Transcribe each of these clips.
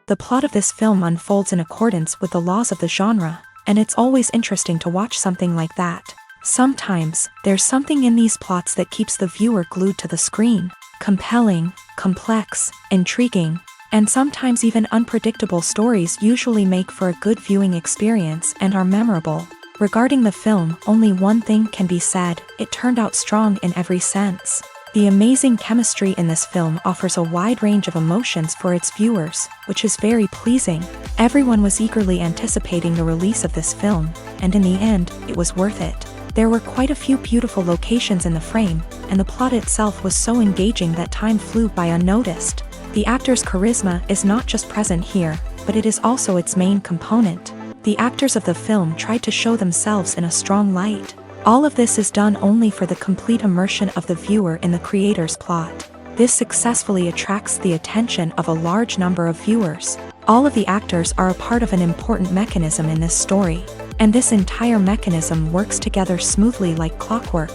The plot of this film unfolds in accordance with the laws of the genre, and it's always interesting to watch something like that. Sometimes, there's something in these plots that keeps the viewer glued to the screen. Compelling, complex, intriguing, and sometimes even unpredictable stories usually make for a good viewing experience and are memorable. Regarding the film, only one thing can be said: it turned out strong in every sense. The amazing chemistry in this film offers a wide range of emotions for its viewers, which is very pleasing. Everyone was eagerly anticipating the release of this film, and in the end, it was worth it. There were quite a few beautiful locations in the frame, and the plot itself was so engaging that time flew by unnoticed. The actor's charisma is not just present here, but it is also its main component. The actors of the film tried to show themselves in a strong light. All of this is done only for the complete immersion of the viewer in the creator's plot. This successfully attracts the attention of a large number of viewers. All of the actors are a part of an important mechanism in this story, and this entire mechanism works together smoothly like clockwork.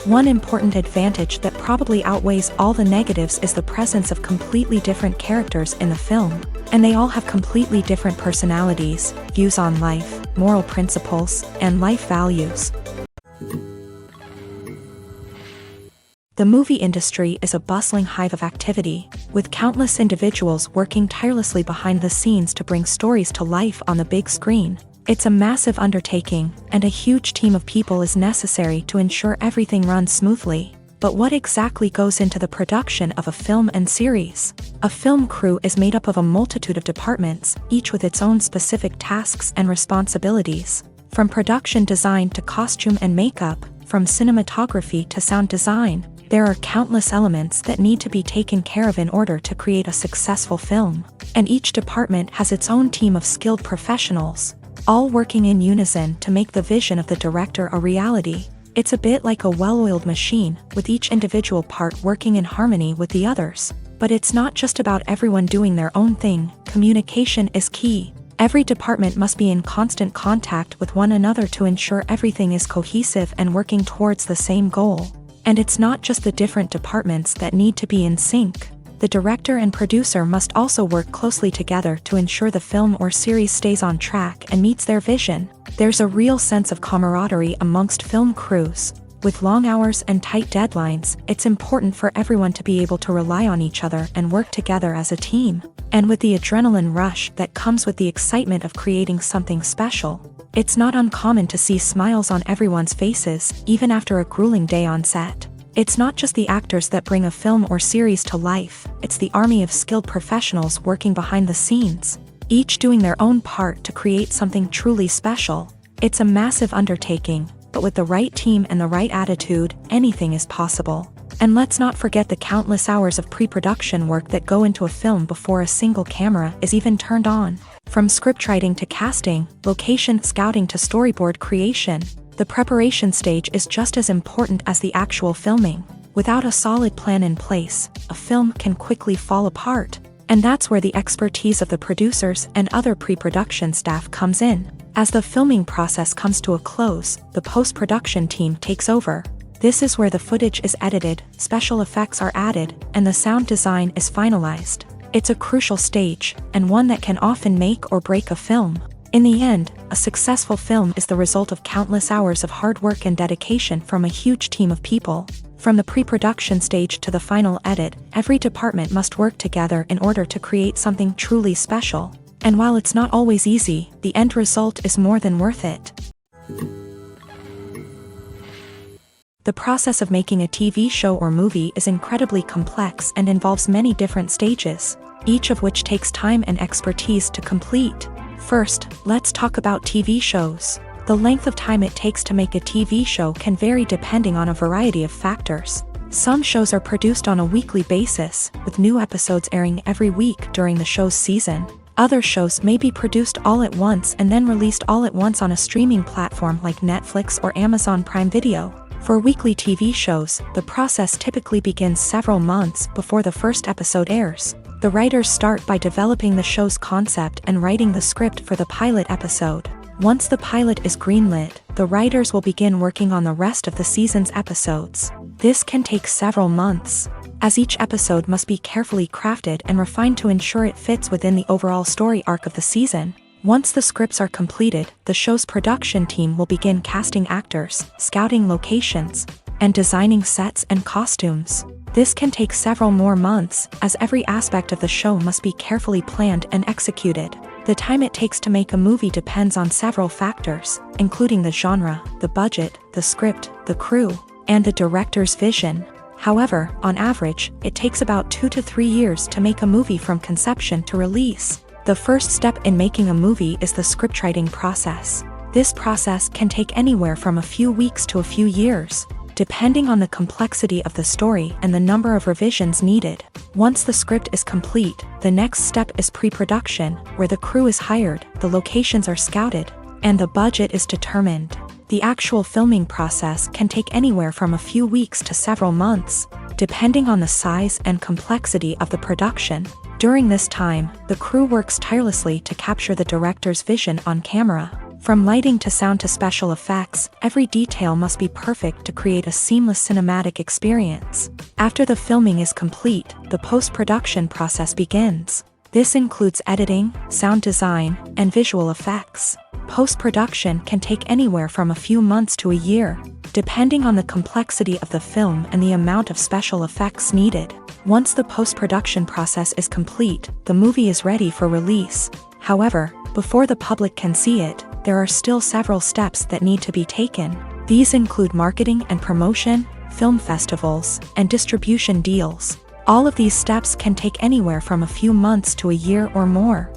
One important advantage that probably outweighs all the negatives is the presence of completely different characters in the film, and they all have completely different personalities, views on life, moral principles, and life values. The movie industry is a bustling hive of activity, with countless individuals working tirelessly behind the scenes to bring stories to life on the big screen. It's a massive undertaking, and a huge team of people is necessary to ensure everything runs smoothly. But what exactly goes into the production of a film and series? A film crew is made up of a multitude of departments, each with its own specific tasks and responsibilities. From production design to costume and makeup, from cinematography to sound design, there are countless elements that need to be taken care of in order to create a successful film. And each department has its own team of skilled professionals, all working in unison to make the vision of the director a reality. It's a bit like a well-oiled machine, with each individual part working in harmony with the others. But it's not just about everyone doing their own thing. Communication is key. Every department must be in constant contact with one another to ensure everything is cohesive and working towards the same goal. And it's not just the different departments that need to be in sync. The director and producer must also work closely together to ensure the film or series stays on track and meets their vision. There's a real sense of camaraderie amongst film crews. With long hours and tight deadlines, it's important for everyone to be able to rely on each other and work together as a team. And with the adrenaline rush that comes with the excitement of creating something special, it's not uncommon to see smiles on everyone's faces, even after a grueling day on set. It's not just the actors that bring a film or series to life, it's the army of skilled professionals working behind the scenes, each doing their own part to create something truly special. It's a massive undertaking, but with the right team and the right attitude, anything is possible. And let's not forget the countless hours of pre-production work that go into a film before a single camera is even turned on. From scriptwriting to casting, location scouting to storyboard creation, the preparation stage is just as important as the actual filming. Without a solid plan in place, a film can quickly fall apart. And that's where the expertise of the producers and other pre-production staff comes in. As the filming process comes to a close, the post-production team takes over. This is where the footage is edited, special effects are added, and the sound design is finalized. It's a crucial stage, and one that can often make or break a film. In the end, a successful film is the result of countless hours of hard work and dedication from a huge team of people. From the pre-production stage to the final edit, every department must work together in order to create something truly special. And while it's not always easy, the end result is more than worth it. The process of making a TV show or movie is incredibly complex and involves many different stages, each of which takes time and expertise to complete. First, let's talk about TV shows. The length of time it takes to make a TV show can vary depending on a variety of factors. Some shows are produced on a weekly basis, with new episodes airing every week during the show's season. Other shows may be produced all at once and then released all at once on a streaming platform like Netflix or Amazon Prime Video. For weekly TV shows, the process typically begins several months before the first episode airs. The writers start by developing the show's concept and writing the script for the pilot episode. Once the pilot is greenlit, the writers will begin working on the rest of the season's episodes. This can take several months. as each episode must be carefully crafted and refined to ensure it fits within the overall story arc of the season. Once the scripts are completed, the show's production team will begin casting actors, scouting locations, and designing sets and costumes. This can take several more months, as every aspect of the show must be carefully planned and executed. The time it takes to make a movie depends on several factors, including the genre, the budget, the script, the crew, and the director's vision. However, on average, it takes about 2 to 3 years to make a movie from conception to release. The first step in making a movie is the scriptwriting process. This process can take anywhere from a few weeks to a few years, depending on the complexity of the story and the number of revisions needed. Once the script is complete, the next step is pre-production, where the crew is hired, the locations are scouted, and the budget is determined. The actual filming process can take anywhere from a few weeks to several months, depending on the size and complexity of the production. During this time, the crew works tirelessly to capture the director's vision on camera. From lighting to sound to special effects, every detail must be perfect to create a seamless cinematic experience. After the filming is complete, the post-production process begins. This includes editing, sound design, and visual effects. Post-production can take anywhere from a few months to a year, depending on the complexity of the film and the amount of special effects needed. Once the post-production process is complete, the movie is ready for release. However, before the public can see it, there are still several steps that need to be taken. These include marketing and promotion, film festivals, and distribution deals. All of these steps can take anywhere from a few months to a year or more.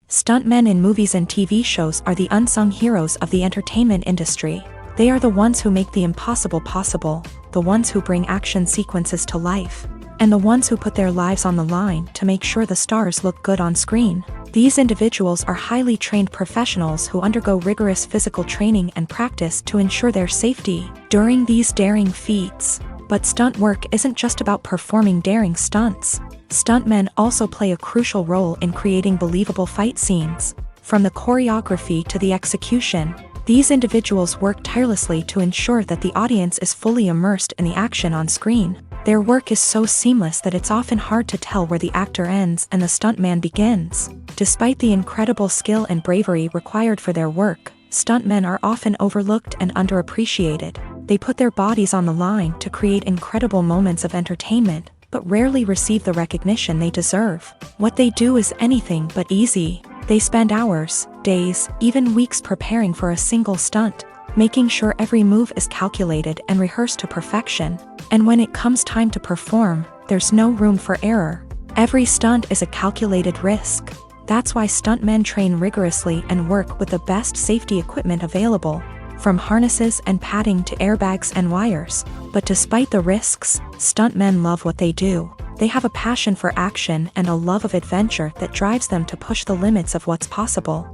Stuntmen in movies and TV shows are the unsung heroes of the entertainment industry. They are the ones who make the impossible possible, the ones who bring action sequences to life, and the ones who put their lives on the line to make sure the stars look good on screen. These individuals are highly trained professionals who undergo rigorous physical training and practice to ensure their safety during these daring feats. But stunt work isn't just about performing daring stunts. Stuntmen also play a crucial role in creating believable fight scenes. From the choreography to the execution, these individuals work tirelessly to ensure that the audience is fully immersed in the action on screen. Their work is so seamless that it's often hard to tell where the actor ends and the stuntman begins. Despite the incredible skill and bravery required for their work, stuntmen are often overlooked and underappreciated. They put their bodies on the line to create incredible moments of entertainment, but rarely receive the recognition they deserve. What they do is anything but easy. They spend hours, days, even weeks preparing for a single stunt, making sure every move is calculated and rehearsed to perfection. And when it comes time to perform, there's no room for error. Every stunt is a calculated risk. That's why stuntmen train rigorously and work with the best safety equipment available, from harnesses and padding to airbags and wires. But despite the risks, stuntmen love what they do. They have a passion for action and a love of adventure that drives them to push the limits of what's possible.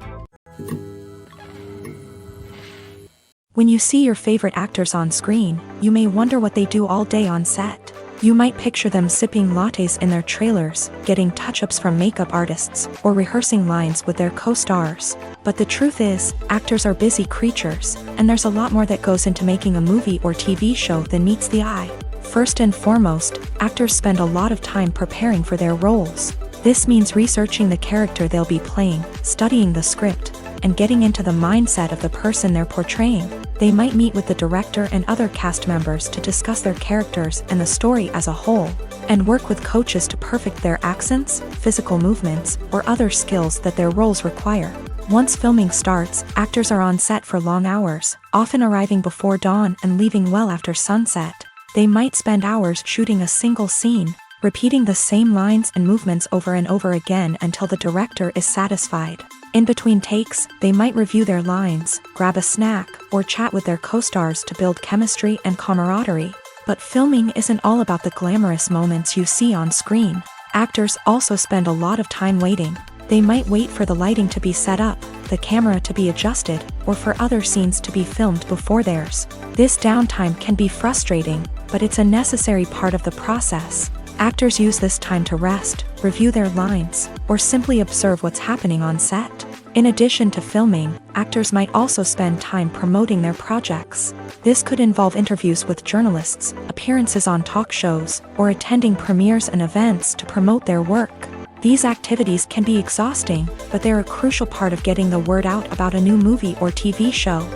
When you see your favorite actors on screen, you may wonder what they do all day on set. You might picture them sipping lattes in their trailers, getting touch-ups from makeup artists, or rehearsing lines with their co-stars. But the truth is, actors are busy creatures, and there's a lot more that goes into making a movie or TV show than meets the eye. First and foremost, actors spend a lot of time preparing for their roles. This means researching the character they'll be playing, studying the script, and getting into the mindset of the person they're portraying. They might meet with the director and other cast members to discuss their characters and the story as a whole, and work with coaches to perfect their accents, physical movements, or other skills that their roles require. Once filming starts, actors are on set for long hours, often arriving before dawn and leaving well after sunset. They might spend hours shooting a single scene, repeating the same lines and movements over and over again until the director is satisfied. In between takes, they might review their lines, grab a snack, or chat with their co-stars to build chemistry and camaraderie. But filming isn't all about the glamorous moments you see on screen. Actors also spend a lot of time waiting. They might wait for the lighting to be set up, the camera to be adjusted, or for other scenes to be filmed before theirs. This downtime can be frustrating, but it's a necessary part of the process. Actors use this time to rest, review their lines, or simply observe what's happening on set. In addition to filming, actors might also spend time promoting their projects. This could involve interviews with journalists, appearances on talk shows, or attending premieres and events to promote their work. These activities can be exhausting, but they're a crucial part of getting the word out about a new movie or TV show.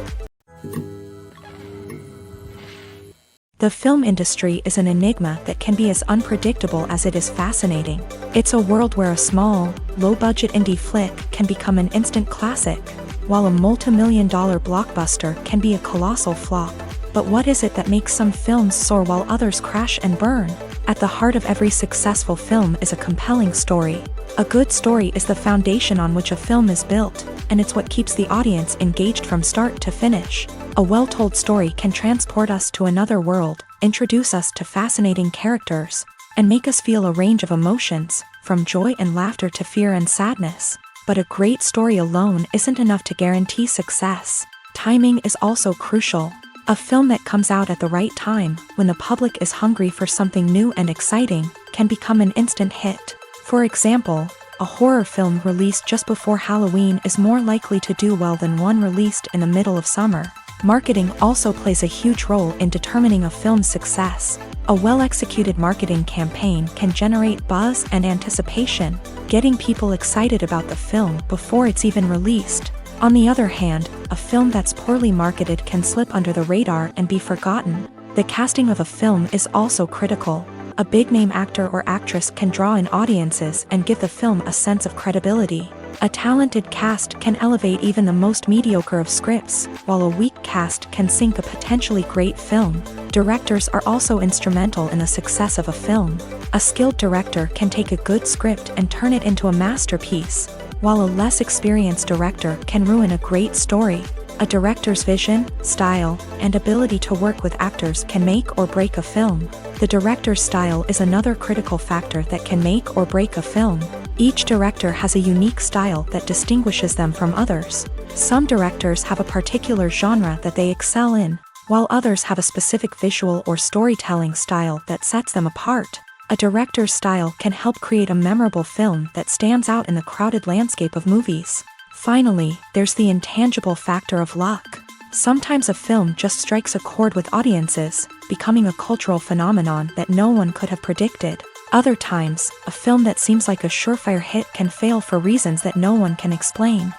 The film industry is an enigma that can be as unpredictable as it is fascinating. It's a world where a small, low-budget indie flick can become an instant classic, while a multi-million-dollar blockbuster can be a colossal flop. But what is it that makes some films soar while others crash and burn? At the heart of every successful film is a compelling story. A good story is the foundation on which a film is built, and it's what keeps the audience engaged from start to finish. A well-told story can transport us to another world, introduce us to fascinating characters, and make us feel a range of emotions, from joy and laughter to fear and sadness. But a great story alone isn't enough to guarantee success. Timing is also crucial. A film that comes out at the right time, when the public is hungry for something new and exciting, can become an instant hit. For example, a horror film released just before Halloween is more likely to do well than one released in the middle of summer. Marketing also plays a huge role in determining a film's success. A well-executed marketing campaign can generate buzz and anticipation, getting people excited about the film before it's even released. On the other hand, a film that's poorly marketed can slip under the radar and be forgotten. The casting of a film is also critical. A big-name actor or actress can draw in audiences and give the film a sense of credibility. A talented cast can elevate even the most mediocre of scripts, while a weak cast can sink a potentially great film. Directors are also instrumental in the success of a film. A skilled director can take a good script and turn it into a masterpiece, while a less experienced director can ruin a great story. A director's vision, style, and ability to work with actors can make or break a film. The director's style is another critical factor that can make or break a film. Each director has a unique style that distinguishes them from others. Some directors have a particular genre that they excel in, while others have a specific visual or storytelling style that sets them apart. A director's style can help create a memorable film that stands out in the crowded landscape of movies. Finally, there's the intangible factor of luck. Sometimes a film just strikes a chord with audiences, becoming a cultural phenomenon that no one could have predicted. Other times, a film that seems like a surefire hit can fail for reasons that no one can explain.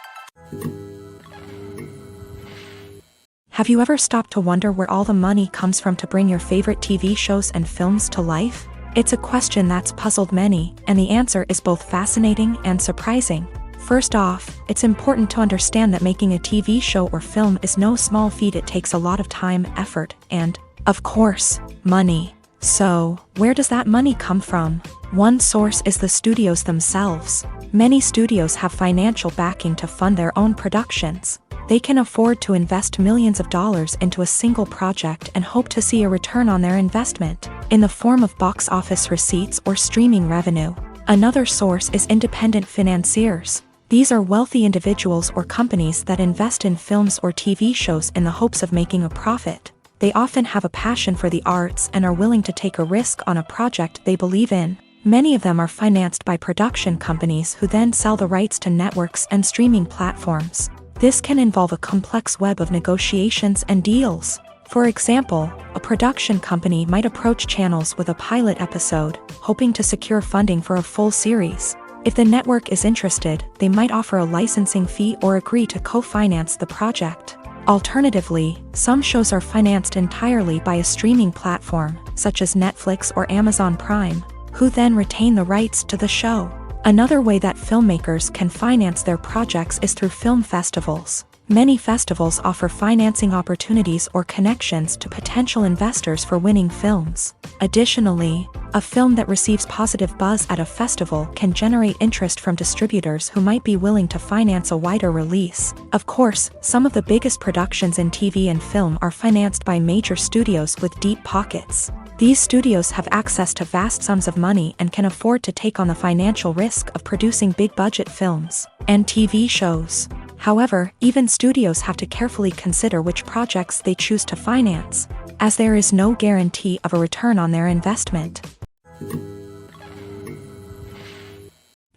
Have you ever stopped to wonder where all the money comes from to bring your favorite TV shows and films to life? It's a question that's puzzled many, and the answer is both fascinating and surprising. First off, it's important to understand that making a TV show or film is no small feat. It takes a lot of time, effort, and, of course, money. So, where does that money come from? One source is the studios themselves. Many studios have financial backing to fund their own productions. They can afford to invest millions of dollars into a single project and hope to see a return on their investment, in the form of box office receipts or streaming revenue. Another source is independent financiers. These are wealthy individuals or companies that invest in films or TV shows in the hopes of making a profit. They often have a passion for the arts and are willing to take a risk on a project they believe in. Many of them are financed by production companies who then sell the rights to networks and streaming platforms. This can involve a complex web of negotiations and deals. For example, a production company might approach channels with a pilot episode, hoping to secure funding for a full series. If the network is interested, they might offer a licensing fee or agree to co-finance the project. Alternatively, some shows are financed entirely by a streaming platform, such as Netflix or Amazon Prime, who then retain the rights to the show. Another way that filmmakers can finance their projects is through film festivals. Many festivals offer financing opportunities or connections to potential investors for winning films. Additionally, a film that receives positive buzz at a festival can generate interest from distributors who might be willing to finance a wider release. Of course, some of the biggest productions in TV and film are financed by major studios with deep pockets. These studios have access to vast sums of money and can afford to take on the financial risk of producing big-budget films and TV shows. However, even studios have to carefully consider which projects they choose to finance, as there is no guarantee of a return on their investment.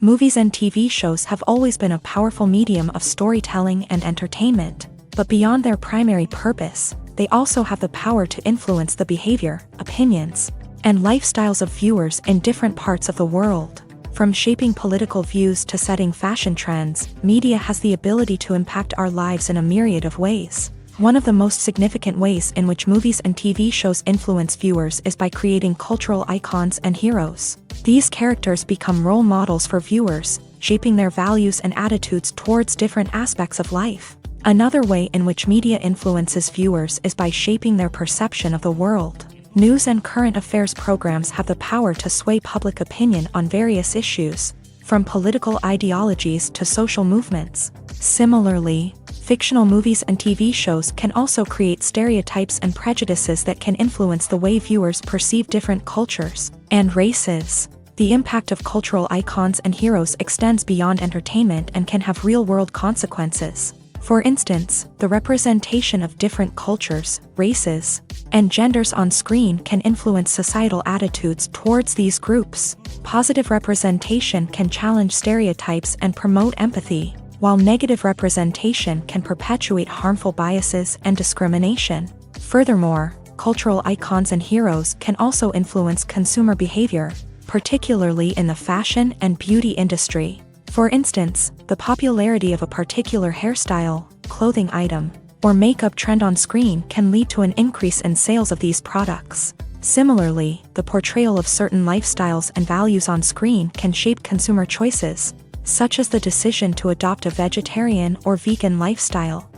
Movies and TV shows have always been a powerful medium of storytelling and entertainment, but beyond their primary purpose, they also have the power to influence the behavior, opinions, and lifestyles of viewers in different parts of the world. From shaping political views to setting fashion trends, media has the ability to impact our lives in a myriad of ways. One of the most significant ways in which movies and TV shows influence viewers is by creating cultural icons and heroes. These characters become role models for viewers, shaping their values and attitudes towards different aspects of life. Another way in which media influences viewers is by shaping their perception of the world. News and current affairs programs have the power to sway public opinion on various issues, from political ideologies to social movements. Similarly, fictional movies and TV shows can also create stereotypes and prejudices that can influence the way viewers perceive different cultures and races. The impact of cultural icons and heroes extends beyond entertainment and can have real-world consequences. For instance, the representation of different cultures, races, and genders on screen can influence societal attitudes towards these groups. Positive representation can challenge stereotypes and promote empathy, while negative representation can perpetuate harmful biases and discrimination. Furthermore, cultural icons and heroes can also influence consumer behavior, particularly in the fashion and beauty industry. For instance, the popularity of a particular hairstyle, clothing item, or makeup trend on screen can lead to an increase in sales of these products. Similarly, the portrayal of certain lifestyles and values on screen can shape consumer choices, such as the decision to adopt a vegetarian or vegan lifestyle.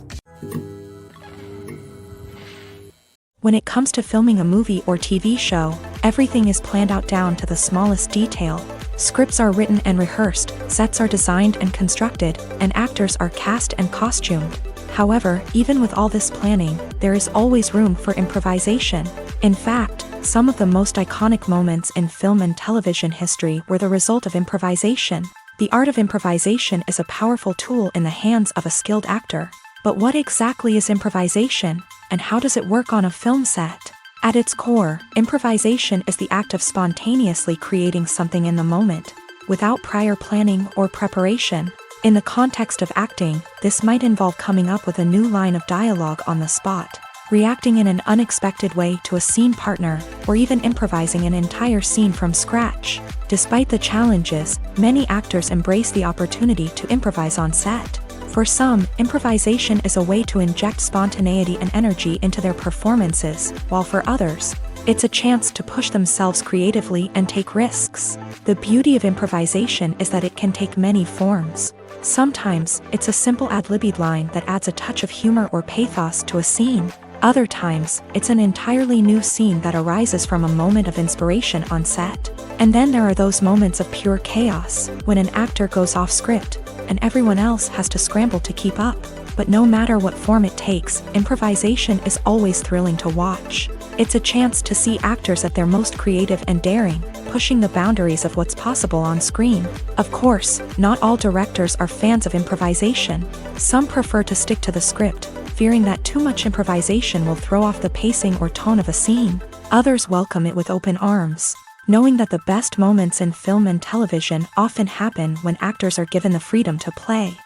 When it comes to filming a movie or TV show, everything is planned out down to the smallest detail. Scripts are written and rehearsed, sets are designed and constructed, and actors are cast and costumed. However, even with all this planning, there is always room for improvisation. In fact, some of the most iconic moments in film and television history were the result of improvisation. The art of improvisation is a powerful tool in the hands of a skilled actor. But what exactly is improvisation, and how does it work on a film set? At its core, improvisation is the act of spontaneously creating something in the moment, without prior planning or preparation. In the context of acting, this might involve coming up with a new line of dialogue on the spot, reacting in an unexpected way to a scene partner, or even improvising an entire scene from scratch. Despite the challenges, many actors embrace the opportunity to improvise on set. For some, improvisation is a way to inject spontaneity and energy into their performances, while for others, it's a chance to push themselves creatively and take risks. The beauty of improvisation is that it can take many forms. Sometimes, it's a simple ad-libbed line that adds a touch of humor or pathos to a scene. Other times, it's an entirely new scene that arises from a moment of inspiration on set. And then there are those moments of pure chaos, when an actor goes off script, and everyone else has to scramble to keep up. But no matter what form it takes, improvisation is always thrilling to watch. It's a chance to see actors at their most creative and daring, pushing the boundaries of what's possible on screen. Of course, not all directors are fans of improvisation. Some prefer to stick to the script, fearing that too much improvisation will throw off the pacing or tone of a scene. Others welcome it with open arms, knowing that the best moments in film and television often happen when actors are given the freedom to play.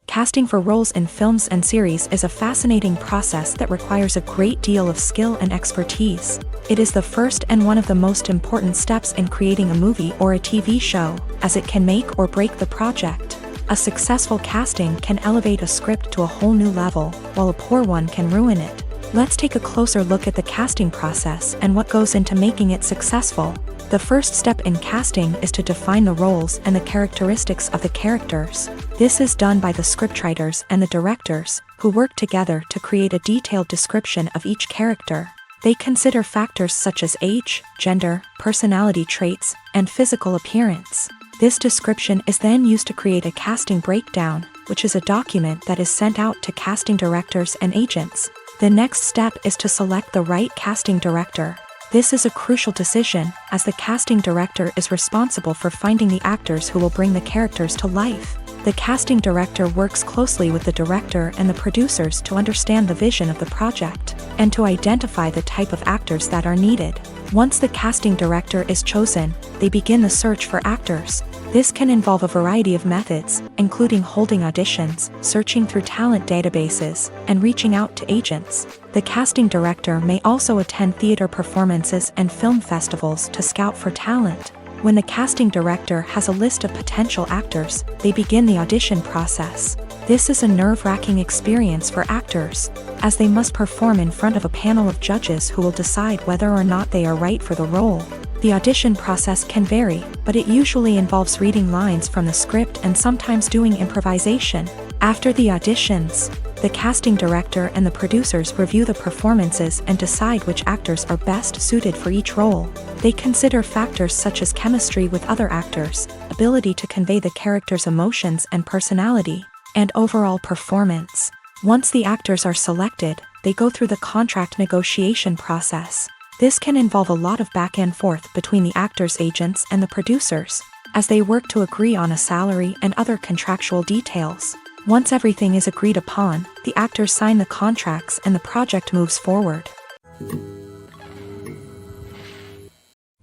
Casting for roles in films and series is a fascinating process that requires a great deal of skill and expertise. It is the first and one of the most important steps in creating a movie or a TV show, as it can make or break the project. A successful casting can elevate a script to a whole new level, while a poor one can ruin it. Let's take a closer look at the casting process and what goes into making it successful. The first step in casting is to define the roles and the characteristics of the characters. This is done by the scriptwriters and the directors, who work together to create a detailed description of each character. They consider factors such as age, gender, personality traits, and physical appearance. This description is then used to create a casting breakdown, which is a document that is sent out to casting directors and agents. The next step is to select the right casting director. This is a crucial decision, as the casting director is responsible for finding the actors who will bring the characters to life. The casting director works closely with the director and the producers to understand the vision of the project, and to identify the type of actors that are needed. Once the casting director is chosen, they begin the search for actors. This can involve a variety of methods, including holding auditions, searching through talent databases, and reaching out to agents. The casting director may also attend theater performances and film festivals to scout for talent. When the casting director has a list of potential actors, they begin the audition process. This is a nerve-wracking experience for actors, as they must perform in front of a panel of judges who will decide whether or not they are right for the role. The audition process can vary, but it usually involves reading lines from the script and sometimes doing improvisation. After the auditions, the casting director and the producers review the performances and decide which actors are best suited for each role. They consider factors such as chemistry with other actors, ability to convey the character's emotions and personality, and overall performance. Once the actors are selected, they go through the contract negotiation process. This can involve a lot of back and forth between the actors' agents and the producers, as they work to agree on a salary and other contractual details. Once everything is agreed upon, the actors sign the contracts and the project moves forward.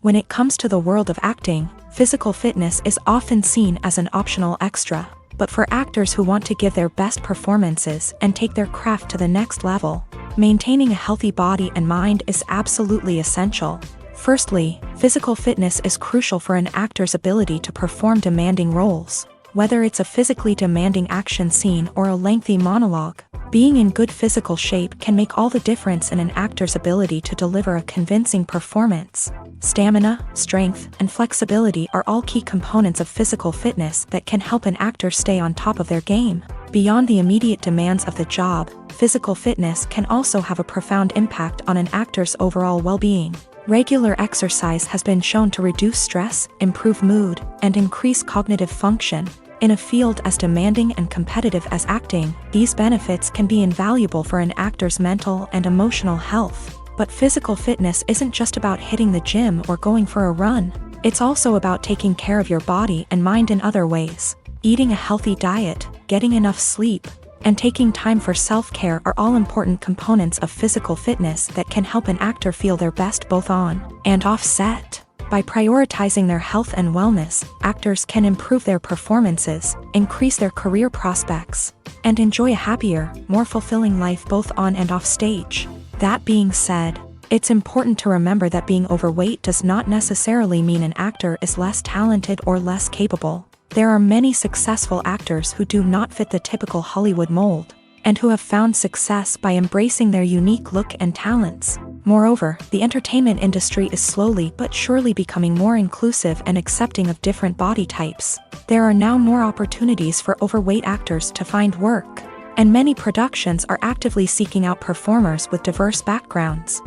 When it comes to the world of acting, physical fitness is often seen as an optional extra. But for actors who want to give their best performances and take their craft to the next level, maintaining a healthy body and mind is absolutely essential. Firstly, physical fitness is crucial for an actor's ability to perform demanding roles. Whether it's a physically demanding action scene or a lengthy monologue, being in good physical shape can make all the difference in an actor's ability to deliver a convincing performance. Stamina, strength, and flexibility are all key components of physical fitness that can help an actor stay on top of their game. Beyond the immediate demands of the job, physical fitness can also have a profound impact on an actor's overall well-being. Regular exercise has been shown to reduce stress, improve mood, and increase cognitive function. In a field as demanding and competitive as acting, these benefits can be invaluable for an actor's mental and emotional health. But physical fitness isn't just about hitting the gym or going for a run. It's also about taking care of your body and mind in other ways. Eating a healthy diet, getting enough sleep, and taking time for self-care are all important components of physical fitness that can help an actor feel their best both on and off set. By prioritizing their health and wellness, actors can improve their performances, increase their career prospects, and enjoy a happier, more fulfilling life both on and off stage. That being said, it's important to remember that being overweight does not necessarily mean an actor is less talented or less capable. There are many successful actors who do not fit the typical Hollywood mold, and who have found success by embracing their unique look and talents. Moreover, the entertainment industry is slowly but surely becoming more inclusive and accepting of different body types. There are now more opportunities for overweight actors to find work, and many productions are actively seeking out performers with diverse backgrounds.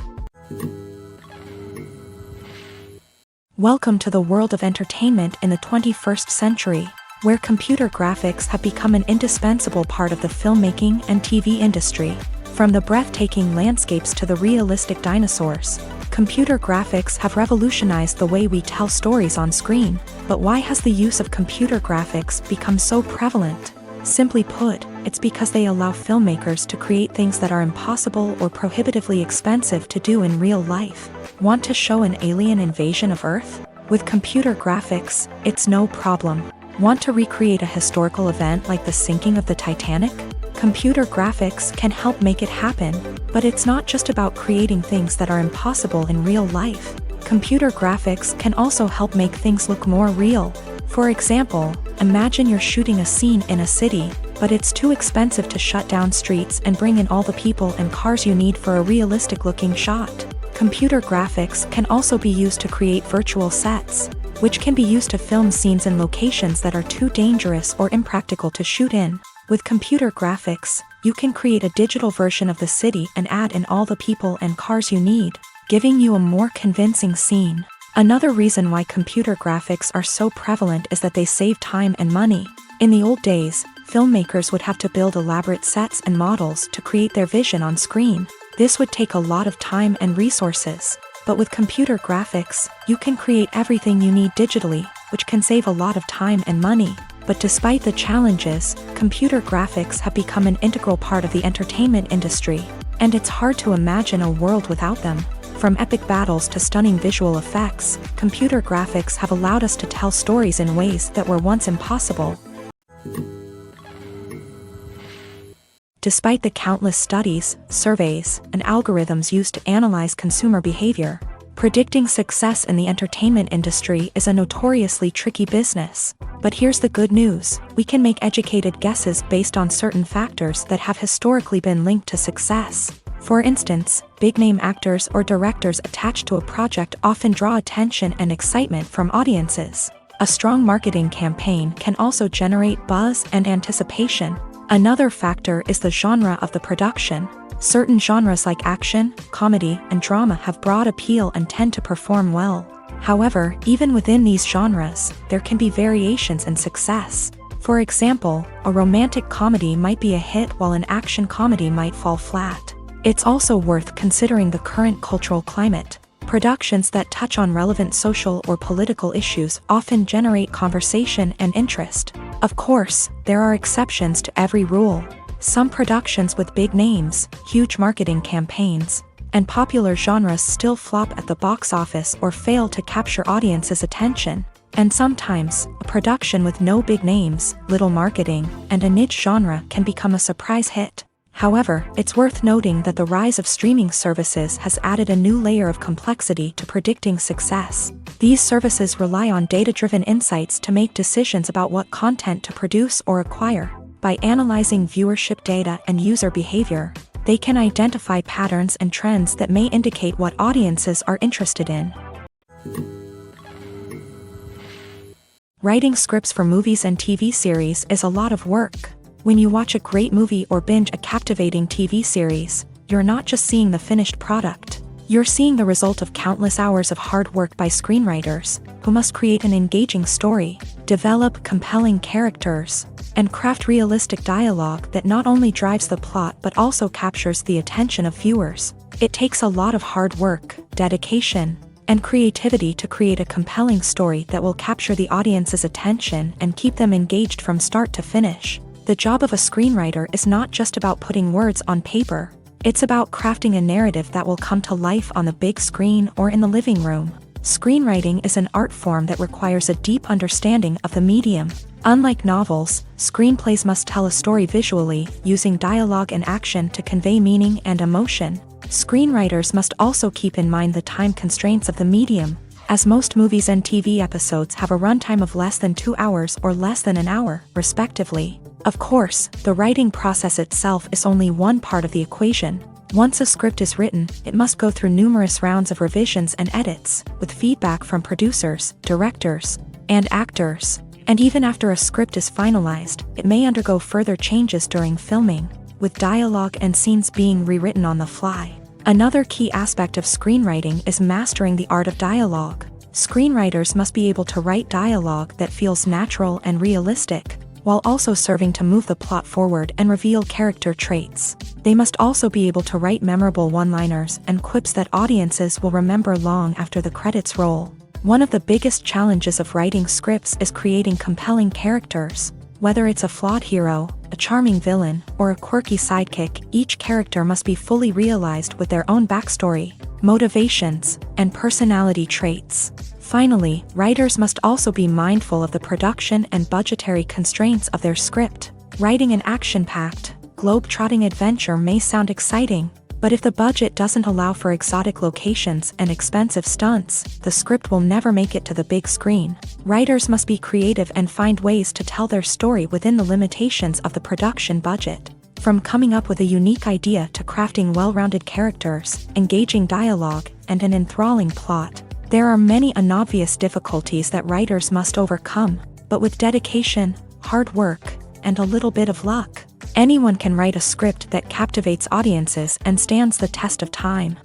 Welcome to the world of entertainment in the 21st century, where computer graphics have become an indispensable part of the filmmaking and TV industry. From the breathtaking landscapes to the realistic dinosaurs, computer graphics have revolutionized the way we tell stories on screen. But why has the use of computer graphics become so prevalent? Simply put, it's because they allow filmmakers to create things that are impossible or prohibitively expensive to do in real life. Want to show an alien invasion of Earth? With computer graphics, it's no problem. Want to recreate a historical event like the sinking of the Titanic? Computer graphics can help make it happen, but it's not just about creating things that are impossible in real life. Computer graphics can also help make things look more real. For example, imagine you're shooting a scene in a city, but it's too expensive to shut down streets and bring in all the people and cars you need for a realistic-looking shot. Computer graphics can also be used to create virtual sets, which can be used to film scenes in locations that are too dangerous or impractical to shoot in. With computer graphics, you can create a digital version of the city and add in all the people and cars you need, giving you a more convincing scene. Another reason why computer graphics are so prevalent is that they save time and money. In the old days, filmmakers would have to build elaborate sets and models to create their vision on screen. This would take a lot of time and resources. But with computer graphics, you can create everything you need digitally, which can save a lot of time and money. But despite the challenges, computer graphics have become an integral part of the entertainment industry, and it's hard to imagine a world without them. From epic battles to stunning visual effects, computer graphics have allowed us to tell stories in ways that were once impossible. Despite the countless studies, surveys, and algorithms used to analyze consumer behavior, predicting success in the entertainment industry is a notoriously tricky business. But here's the good news: we can make educated guesses based on certain factors that have historically been linked to success. For instance, big-name actors or directors attached to a project often draw attention and excitement from audiences. A strong marketing campaign can also generate buzz and anticipation. Another factor is the genre of the production. Certain genres like action, comedy, and drama have broad appeal and tend to perform well. However, even within these genres, there can be variations in success. For example, a romantic comedy might be a hit while an action comedy might fall flat. It's also worth considering the current cultural climate. Productions that touch on relevant social or political issues often generate conversation and interest. Of course, there are exceptions to every rule. Some productions with big names, huge marketing campaigns, and popular genres still flop at the box office or fail to capture audiences' attention. And sometimes, a production with no big names, little marketing, and a niche genre can become a surprise hit. However, it's worth noting that the rise of streaming services has added a new layer of complexity to predicting success. These services rely on data-driven insights to make decisions about what content to produce or acquire. By analyzing viewership data and user behavior, they can identify patterns and trends that may indicate what audiences are interested in. Writing scripts for movies and TV series is a lot of work. When you watch a great movie or binge a captivating TV series, you're not just seeing the finished product. You're seeing the result of countless hours of hard work by screenwriters, who must create an engaging story, develop compelling characters, and craft realistic dialogue that not only drives the plot but also captures the attention of viewers. It takes a lot of hard work, dedication, and creativity to create a compelling story that will capture the audience's attention and keep them engaged from start to finish. The job of a screenwriter is not just about putting words on paper. It's about crafting a narrative that will come to life on the big screen or in the living room. Screenwriting is an art form that requires a deep understanding of the medium. Unlike novels, screenplays must tell a story visually, using dialogue and action to convey meaning and emotion. Screenwriters must also keep in mind the time constraints of the medium, as most movies and TV episodes have a runtime of less than 2 hours or less than an hour, respectively. Of course, the writing process itself is only one part of the equation. Once a script is written, it must go through numerous rounds of revisions and edits, with feedback from producers, directors, and actors. And even after a script is finalized, it may undergo further changes during filming, with dialogue and scenes being rewritten on the fly. Another key aspect of screenwriting is mastering the art of dialogue. Screenwriters must be able to write dialogue that feels natural and realistic, while also serving to move the plot forward and reveal character traits. They must also be able to write memorable one-liners and quips that audiences will remember long after the credits roll. One of the biggest challenges of writing scripts is creating compelling characters. Whether it's a flawed hero, a charming villain, or a quirky sidekick, each character must be fully realized with their own backstory, motivations, and personality traits. Finally, writers must also be mindful of the production and budgetary constraints of their script. Writing an action-packed, globe-trotting adventure may sound exciting, but if the budget doesn't allow for exotic locations and expensive stunts, the script will never make it to the big screen. Writers must be creative and find ways to tell their story within the limitations of the production budget. From coming up with a unique idea to crafting well-rounded characters, engaging dialogue, and an enthralling plot, there are many unobvious difficulties that writers must overcome, but with dedication, hard work, and a little bit of luck, anyone can write a script that captivates audiences and stands the test of time.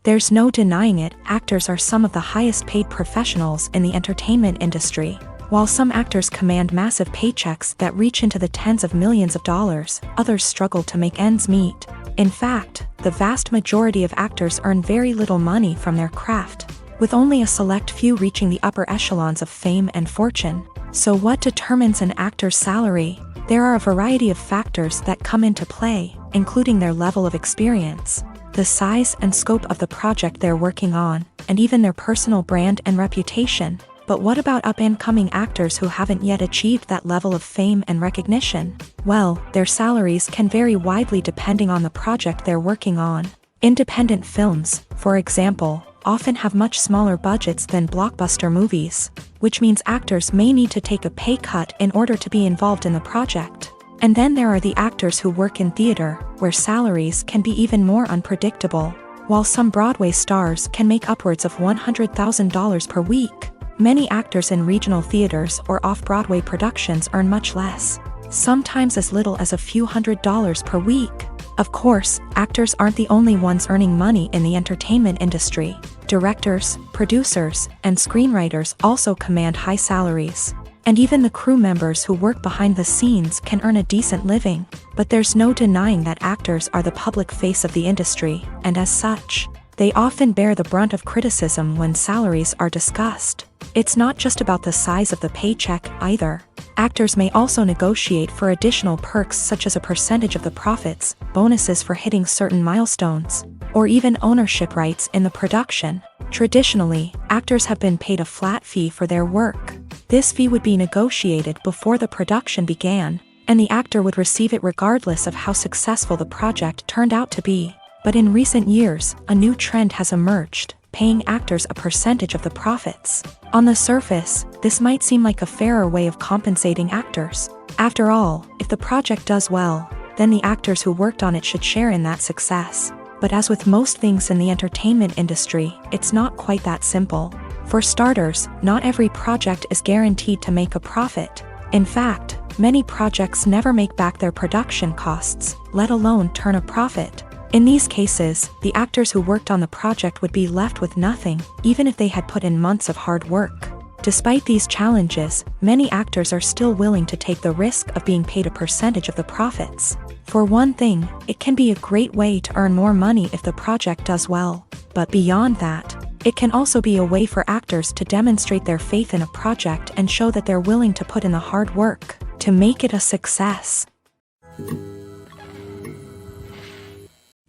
There's no denying it, actors are some of the highest paid professionals in the entertainment industry. While some actors command massive paychecks that reach into the tens of millions of dollars, others struggle to make ends meet. In fact, the vast majority of actors earn very little money from their craft, with only a select few reaching the upper echelons of fame and fortune. So what determines an actor's salary? There are a variety of factors that come into play. including their level of experience, the size and scope of the project they're working on, and even their personal brand and reputation. But what about up-and-coming actors who haven't yet achieved that level of fame and recognition? Well, their salaries can vary widely depending on the project they're working on. Independent films, for example, often have much smaller budgets than blockbuster movies, which means actors may need to take a pay cut in order to be involved in the project. And then there are the actors who work in theater, where salaries can be even more unpredictable. While some Broadway stars can make upwards of $100,000 per week, many actors in regional theaters or off-Broadway productions earn much less, sometimes as little as a few $100s per week. Of course, actors aren't the only ones earning money in the entertainment industry. Directors, producers, and screenwriters also command high salaries. And even the crew members who work behind the scenes can earn a decent living. But there's no denying that actors are the public face of the industry, and as such, they often bear the brunt of criticism when salaries are discussed. It's not just about the size of the paycheck either. Actors may also negotiate for additional perks such as a percentage of the profits, bonuses for hitting certain milestones, or even ownership rights in the production. Traditionally, actors have been paid a flat fee for their work. This fee would be negotiated before the production began, and the actor would receive it regardless of how successful the project turned out to be. But in recent years, a new trend has emerged, paying actors a percentage of the profits. On the surface, this might seem like a fairer way of compensating actors. After all, if the project does well, then the actors who worked on it should share in that success. But as with most things in the entertainment industry, it's not quite that simple. For starters, not every project is guaranteed to make a profit. In fact, many projects never make back their production costs, let alone turn a profit. In these cases, the actors who worked on the project would be left with nothing, even if they had put in months of hard work. Despite these challenges, many actors are still willing to take the risk of being paid a percentage of the profits. For one thing, it can be a great way to earn more money if the project does well. But beyond that, it can also be a way for actors to demonstrate their faith in a project and show that they're willing to put in the hard work to make it a success.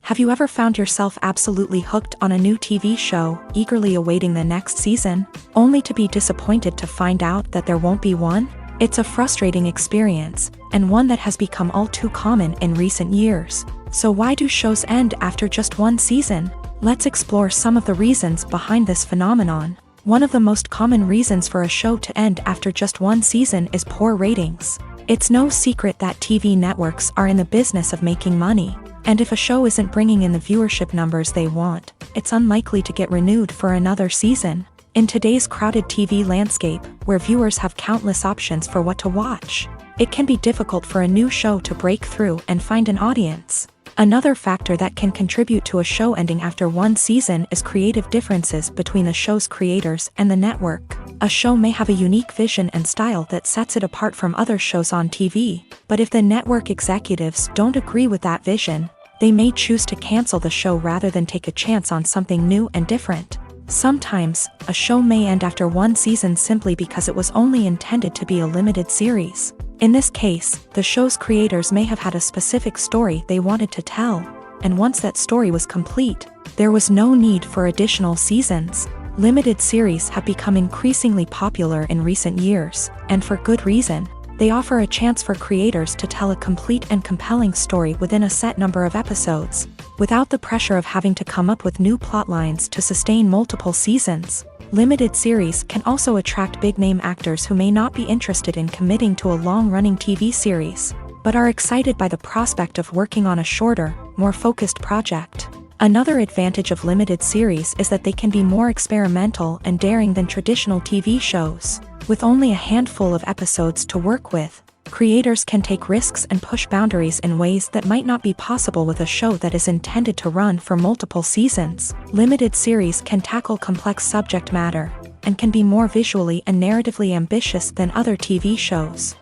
Have you ever found yourself absolutely hooked on a new TV show, eagerly awaiting the next season, only to be disappointed to find out that there won't be one? It's a frustrating experience, and one that has become all too common in recent years. So why do shows end after just one season? Let's explore some of the reasons behind this phenomenon. One of the most common reasons for a show to end after just one season is poor ratings. It's no secret that TV networks are in the business of making money. And if a show isn't bringing in the viewership numbers they want, it's unlikely to get renewed for another season. In today's crowded TV landscape, where viewers have countless options for what to watch, it can be difficult for a new show to break through and find an audience. Another factor that can contribute to a show ending after one season is creative differences between the show's creators and the network. A show may have a unique vision and style that sets it apart from other shows on TV, but if the network executives don't agree with that vision, they may choose to cancel the show rather than take a chance on something new and different. Sometimes, a show may end after one season simply because it was only intended to be a limited series. In this case, the show's creators may have had a specific story they wanted to tell, and once that story was complete, there was no need for additional seasons. Limited series have become increasingly popular in recent years, and for good reason. They offer a chance for creators to tell a complete and compelling story within a set number of episodes, without the pressure of having to come up with new plot lines to sustain multiple seasons. Limited series can also attract big-name actors who may not be interested in committing to a long-running TV series, but are excited by the prospect of working on a shorter, more focused project. Another advantage of limited series is that they can be more experimental and daring than traditional TV shows. With only a handful of episodes to work with, creators can take risks and push boundaries in ways that might not be possible with a show that is intended to run for multiple seasons. Limited series can tackle complex subject matter, and can be more visually and narratively ambitious than other TV shows.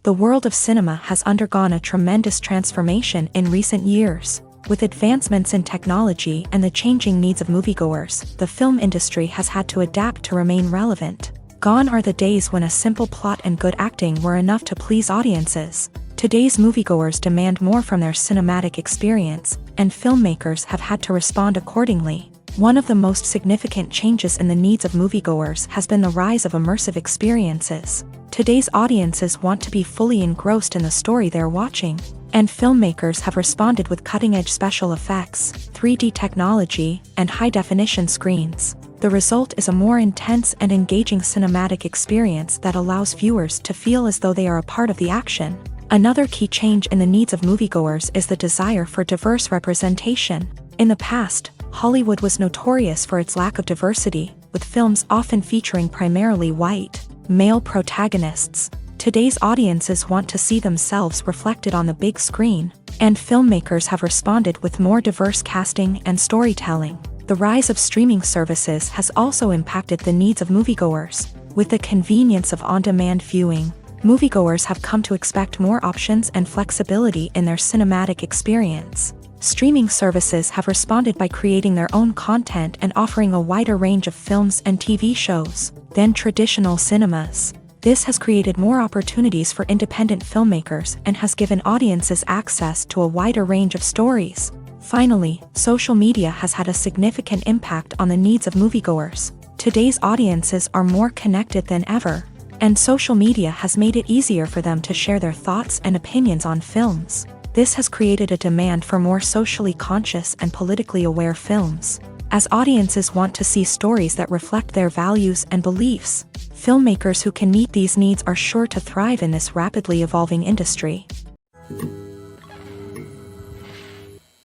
The world of cinema has undergone a tremendous transformation in recent years. With advancements in technology and the changing needs of moviegoers, the film industry has had to adapt to remain relevant. Gone are the days when a simple plot and good acting were enough to please audiences. Today's moviegoers demand more from their cinematic experience, and filmmakers have had to respond accordingly. One of the most significant changes in the needs of moviegoers has been the rise of immersive experiences. Today's audiences want to be fully engrossed in the story they're watching, and filmmakers have responded with cutting-edge special effects, 3D technology, and high-definition screens. The result is a more intense and engaging cinematic experience that allows viewers to feel as though they are a part of the action. Another key change in the needs of moviegoers is the desire for diverse representation. In the past, Hollywood was notorious for its lack of diversity, with films often featuring primarily white, male protagonists. Today's audiences want to see themselves reflected on the big screen, and filmmakers have responded with more diverse casting and storytelling. The rise of streaming services has also impacted the needs of moviegoers. With the convenience of on-demand viewing, moviegoers have come to expect more options and flexibility in their cinematic experience. Streaming services have responded by creating their own content and offering a wider range of films and TV shows than traditional cinemas. This has created more opportunities for independent filmmakers and has given audiences access to a wider range of stories. Finally, social media has had a significant impact on the needs of moviegoers. Today's audiences are more connected than ever, and social media has made it easier for them to share their thoughts and opinions on films. This has created a demand for more socially conscious and politically aware films. As audiences want to see stories that reflect their values and beliefs, filmmakers who can meet these needs are sure to thrive in this rapidly evolving industry.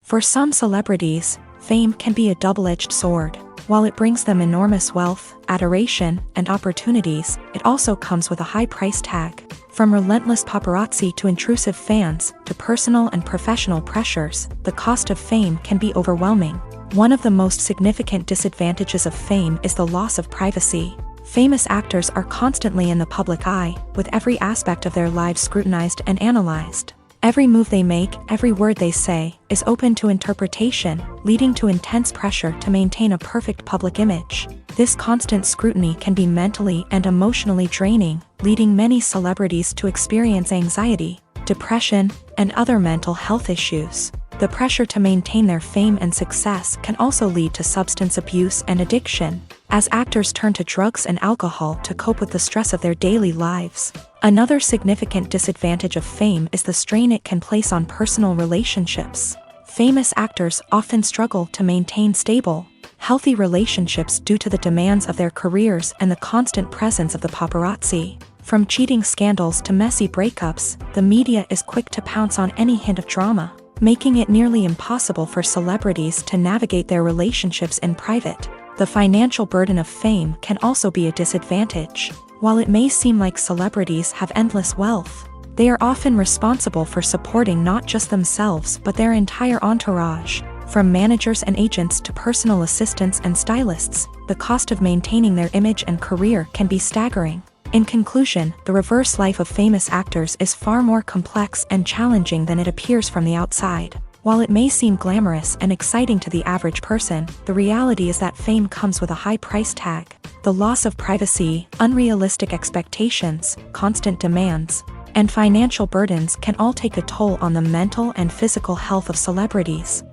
For some celebrities, fame can be a double-edged sword. While it brings them enormous wealth, adoration, and opportunities, it also comes with a high price tag. From relentless paparazzi to intrusive fans, to personal and professional pressures, the cost of fame can be overwhelming. One of the most significant disadvantages of fame is the loss of privacy. Famous actors are constantly in the public eye, with every aspect of their lives scrutinized and analyzed. Every move they make, every word they say, is open to interpretation, leading to intense pressure to maintain a perfect public image. This constant scrutiny can be mentally and emotionally draining, leading many celebrities to experience anxiety, depression, and other mental health issues. The pressure to maintain their fame and success can also lead to substance abuse and addiction, as actors turn to drugs and alcohol to cope with the stress of their daily lives. Another significant disadvantage of fame is the strain it can place on personal relationships. Famous actors often struggle to maintain stable, healthy relationships due to the demands of their careers and the constant presence of the paparazzi. From cheating scandals to messy breakups, the media is quick to pounce on any hint of drama, making it nearly impossible for celebrities to navigate their relationships in private. The financial burden of fame can also be a disadvantage. While it may seem like celebrities have endless wealth, they are often responsible for supporting not just themselves but their entire entourage. From managers and agents to personal assistants and stylists, the cost of maintaining their image and career can be staggering. In conclusion, the reverse life of famous actors is far more complex and challenging than it appears from the outside. While it may seem glamorous and exciting to the average person, the reality is that fame comes with a high price tag. The loss of privacy, unrealistic expectations, constant demands, and financial burdens can all take a toll on the mental and physical health of celebrities.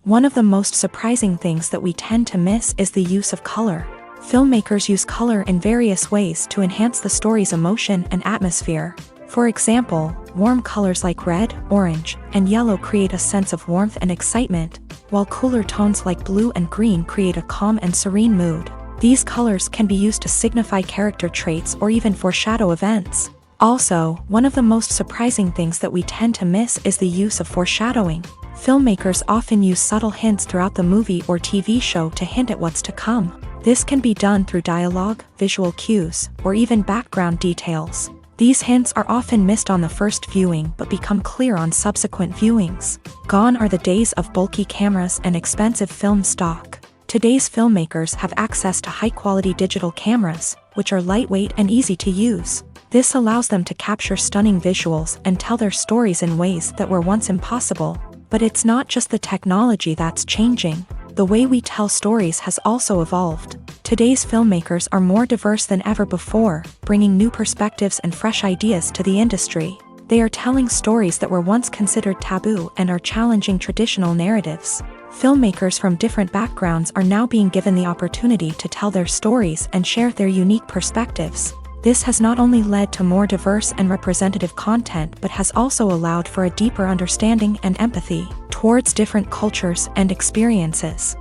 One of the most surprising things that we tend to miss is the use of color. Filmmakers use color in various ways to enhance the story's emotion and atmosphere. For example, warm colors like red, orange, and yellow create a sense of warmth and excitement, while cooler tones like blue and green create a calm and serene mood. These colors can be used to signify character traits or even foreshadow events. Also, one of the most surprising things that we tend to miss is the use of foreshadowing. Filmmakers often use subtle hints throughout the movie or TV show to hint at what's to come. This can be done through dialogue, visual cues, or even background details. These hints are often missed on the first viewing but become clear on subsequent viewings. Gone are the days of bulky cameras and expensive film stock. Today's filmmakers have access to high-quality digital cameras, which are lightweight and easy to use. This allows them to capture stunning visuals and tell their stories in ways that were once impossible. But it's not just the technology that's changing. The way we tell stories has also evolved. Today's filmmakers are more diverse than ever before, bringing new perspectives and fresh ideas to the industry. They are telling stories that were once considered taboo and are challenging traditional narratives. Filmmakers from different backgrounds are now being given the opportunity to tell their stories and share their unique perspectives. This has not only led to more diverse and representative content but has also allowed for a deeper understanding and empathy towards different cultures and experiences.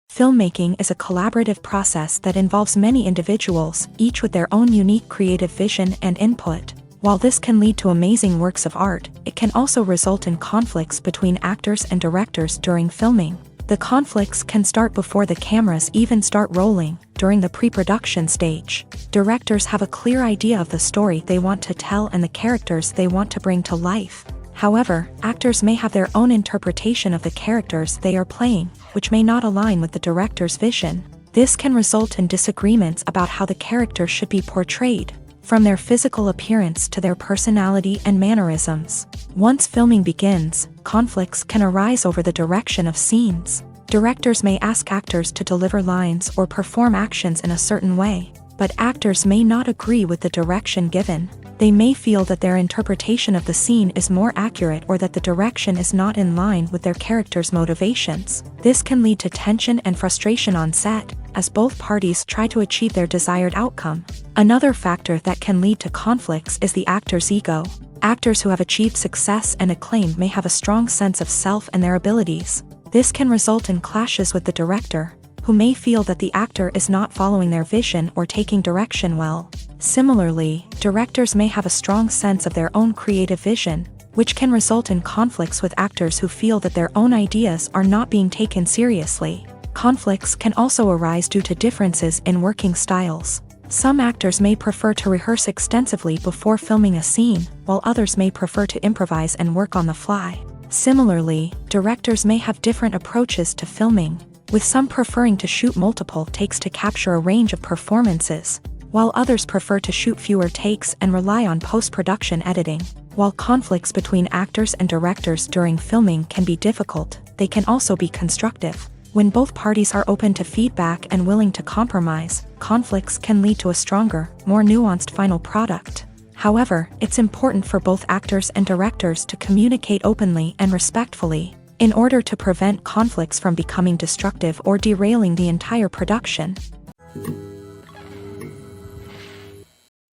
Filmmaking is a collaborative process that involves many individuals, each with their own unique creative vision and input. While this can lead to amazing works of art, it can also result in conflicts between actors and directors during filming. The conflicts can start before the cameras even start rolling, during the pre-production stage. Directors have a clear idea of the story they want to tell and the characters they want to bring to life. However, actors may have their own interpretation of the characters they are playing, which may not align with the director's vision. This can result in disagreements about how the character should be portrayed, from their physical appearance to their personality and mannerisms. Once filming begins, conflicts can arise over the direction of scenes. Directors may ask actors to deliver lines or perform actions in a certain way, but actors may not agree with the direction given. They may feel that their interpretation of the scene is more accurate or that the direction is not in line with their character's motivations. This can lead to tension and frustration on set, as both parties try to achieve their desired outcome. Another factor that can lead to conflicts is the actor's ego. Actors who have achieved success and acclaim may have a strong sense of self and their abilities. This can result in clashes with the director, who may feel that the actor is not following their vision or taking direction well. Similarly, directors may have a strong sense of their own creative vision, which can result in conflicts with actors who feel that their own ideas are not being taken seriously. Conflicts can also arise due to differences in working styles. Some actors may prefer to rehearse extensively before filming a scene, while others may prefer to improvise and work on the fly. Similarly, directors may have different approaches to filming, with some preferring to shoot multiple takes to capture a range of performances, while others prefer to shoot fewer takes and rely on post-production editing. While conflicts between actors and directors during filming can be difficult, they can also be constructive. When both parties are open to feedback and willing to compromise, conflicts can lead to a stronger, more nuanced final product. However, it's important for both actors and directors to communicate openly and respectfully, in order to prevent conflicts from becoming destructive or derailing the entire production.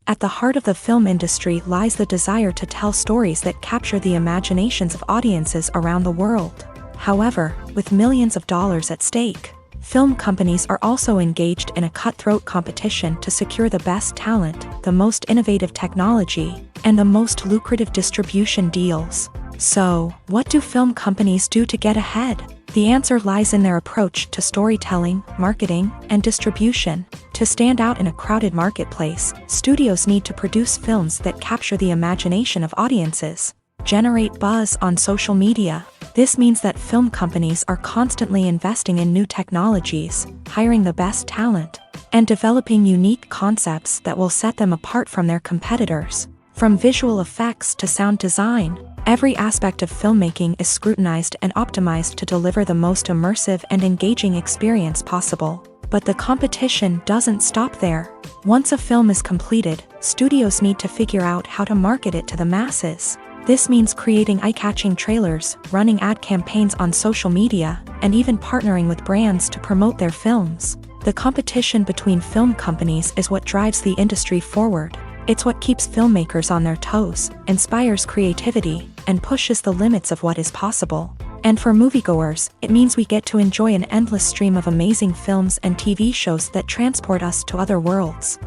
At the heart of the film industry lies the desire to tell stories that capture the imaginations of audiences around the world. However, with millions of dollars at stake, film companies are also engaged in a cutthroat competition to secure the best talent, the most innovative technology, and the most lucrative distribution deals. So, what do film companies do to get ahead? The answer lies in their approach to storytelling, marketing, and distribution. To stand out in a crowded marketplace, studios need to produce films that capture the imagination of audiences, generate buzz on social media. This means that film companies are constantly investing in new technologies, hiring the best talent, and developing unique concepts that will set them apart from their competitors. From visual effects to sound design, every aspect of filmmaking is scrutinized and optimized to deliver the most immersive and engaging experience possible. But the competition doesn't stop there. Once a film is completed, studios need to figure out how to market it to the masses. This means creating eye-catching trailers, running ad campaigns on social media, and even partnering with brands to promote their films. The competition between film companies is what drives the industry forward. It's what keeps filmmakers on their toes, inspires creativity, and pushes the limits of what is possible. And for moviegoers, it means we get to enjoy an endless stream of amazing films and TV shows that transport us to other worlds.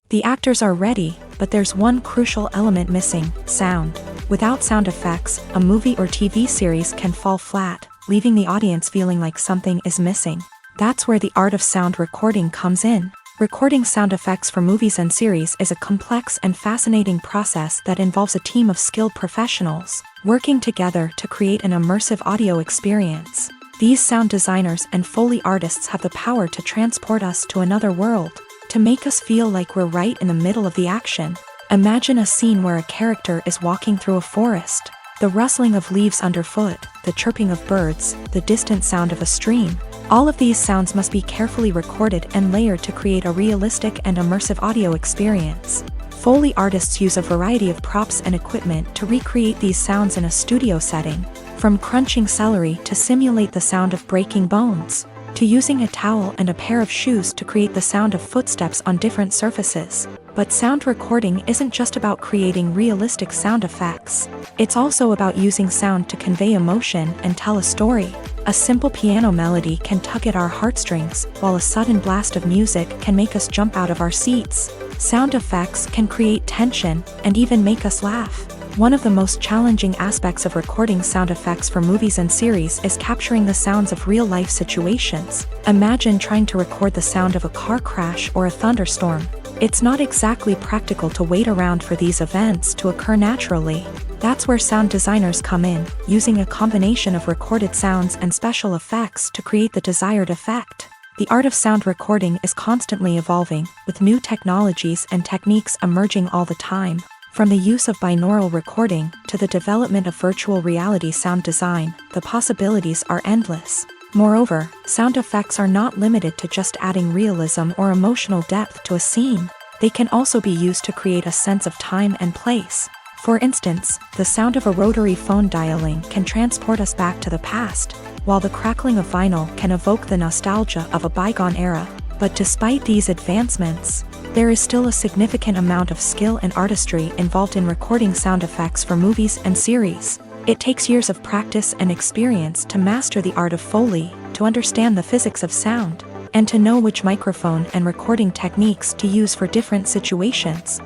The actors are ready, but there's one crucial element missing: sound. Without sound effects, a movie or TV series can fall flat, leaving the audience feeling like something is missing. That's where the art of sound recording comes in. Recording sound effects for movies and series is a complex and fascinating process that involves a team of skilled professionals working together to create an immersive audio experience. These sound designers and Foley artists have the power to transport us to another world, to make us feel like we're right in the middle of the action. Imagine a scene where a character is walking through a forest. The rustling of leaves underfoot, the chirping of birds, the distant sound of a stream. All of these sounds must be carefully recorded and layered to create a realistic and immersive audio experience. Foley artists use a variety of props and equipment to recreate these sounds in a studio setting, from crunching celery to simulate the sound of breaking bones, to using a towel and a pair of shoes to create the sound of footsteps on different surfaces. But sound recording isn't just about creating realistic sound effects. It's also about using sound to convey emotion and tell a story. A simple piano melody can tug at our heartstrings, while a sudden blast of music can make us jump out of our seats. Sound effects can create tension and even make us laugh. One of the most challenging aspects of recording sound effects for movies and series is capturing the sounds of real-life situations. Imagine trying to record the sound of a car crash or a thunderstorm. It's not exactly practical to wait around for these events to occur naturally. That's where sound designers come in, using a combination of recorded sounds and special effects to create the desired effect. The art of sound recording is constantly evolving, with new technologies and techniques emerging all the time. From the use of binaural recording to the development of virtual reality sound design, the possibilities are endless. Moreover, sound effects are not limited to just adding realism or emotional depth to a scene. They can also be used to create a sense of time and place. For instance, the sound of a rotary phone dialing can transport us back to the past, while the crackling of vinyl can evoke the nostalgia of a bygone era. But despite these advancements, there is still a significant amount of skill and artistry involved in recording sound effects for movies and series. It takes years of practice and experience to master the art of Foley, to understand the physics of sound, and to know which microphone and recording techniques to use for different situations.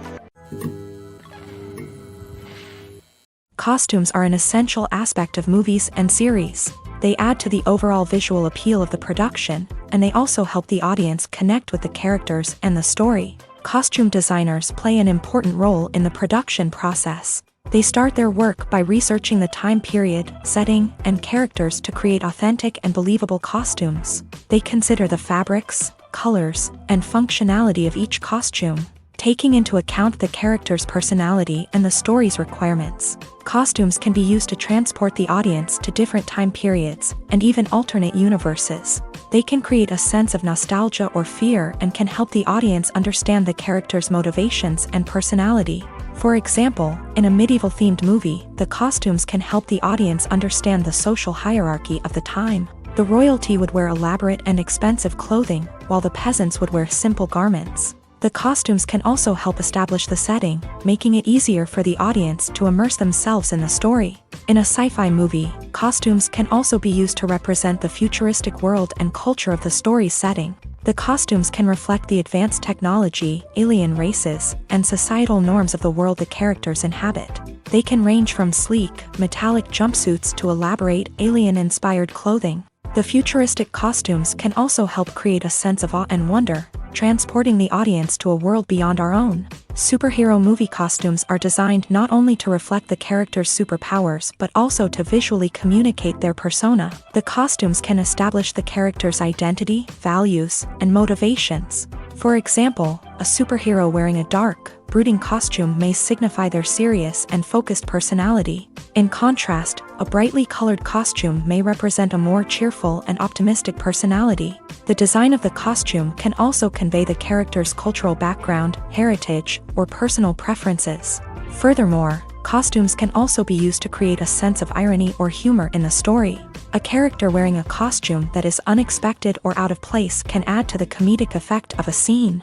Costumes are an essential aspect of movies and series. They add to the overall visual appeal of the production, and they also help the audience connect with the characters and the story. Costume designers play an important role in the production process. They start their work by researching the time period, setting, and characters to create authentic and believable costumes. They consider the fabrics, colors, and functionality of each costume, taking into account the character's personality and the story's requirements. Costumes can be used to transport the audience to different time periods and even alternate universes. They can create a sense of nostalgia or fear and can help the audience understand the character's motivations and personality. For example, in a medieval-themed movie, the costumes can help the audience understand the social hierarchy of the time. The royalty would wear elaborate and expensive clothing, while the peasants would wear simple garments. The costumes can also help establish the setting, making it easier for the audience to immerse themselves in the story. In a sci-fi movie, costumes can also be used to represent the futuristic world and culture of the story's setting. The costumes can reflect the advanced technology, alien races, and societal norms of the world the characters inhabit. They can range from sleek, metallic jumpsuits to elaborate, alien-inspired clothing. The futuristic costumes can also help create a sense of awe and wonder, transporting the audience to a world beyond our own. Superhero movie costumes are designed not only to reflect the character's superpowers but also to visually communicate their persona. The costumes can establish the character's identity, values, and motivations. For example, a superhero wearing a dark, brooding costume may signify their serious and focused personality. In contrast, a brightly colored costume may represent a more cheerful and optimistic personality. The design of the costume can also convey the character's cultural background, heritage, or personal preferences. Furthermore, costumes can also be used to create a sense of irony or humor in the story. A character wearing a costume that is unexpected or out of place can add to the comedic effect of a scene.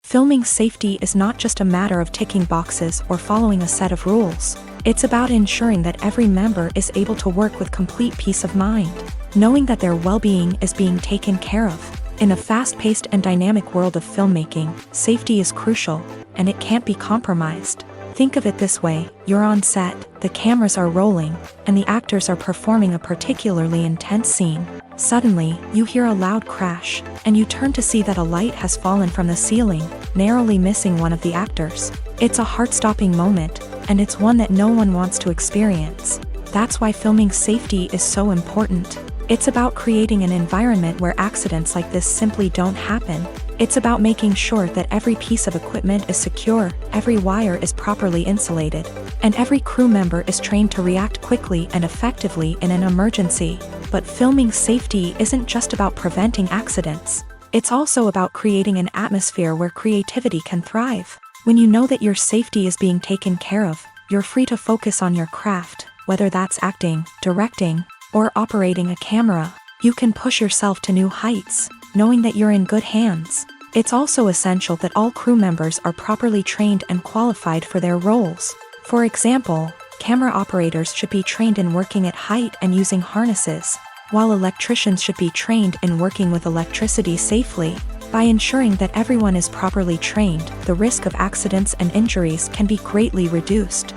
Filming safety is not just a matter of ticking boxes or following a set of rules. It's about ensuring that every member is able to work with complete peace of mind, knowing that their well-being is being taken care of. In a fast-paced and dynamic world of filmmaking, safety is crucial, and it can't be compromised. Think of it this way: you're on set, the cameras are rolling, and the actors are performing a particularly intense scene. Suddenly, you hear a loud crash, and you turn to see that a light has fallen from the ceiling, narrowly missing one of the actors. It's a heart-stopping moment, and it's one that no one wants to experience. That's why filming safety is so important. It's about creating an environment where accidents like this simply don't happen. It's about making sure that every piece of equipment is secure, every wire is properly insulated, and every crew member is trained to react quickly and effectively in an emergency. But filming safety isn't just about preventing accidents. It's also about creating an atmosphere where creativity can thrive. When you know that your safety is being taken care of, you're free to focus on your craft, whether that's acting, directing, or operating a camera. You can push yourself to new heights, knowing that you're in good hands. It's also essential that all crew members are properly trained and qualified for their roles. For example, camera operators should be trained in working at height and using harnesses, while electricians should be trained in working with electricity safely. By ensuring that everyone is properly trained, the risk of accidents and injuries can be greatly reduced.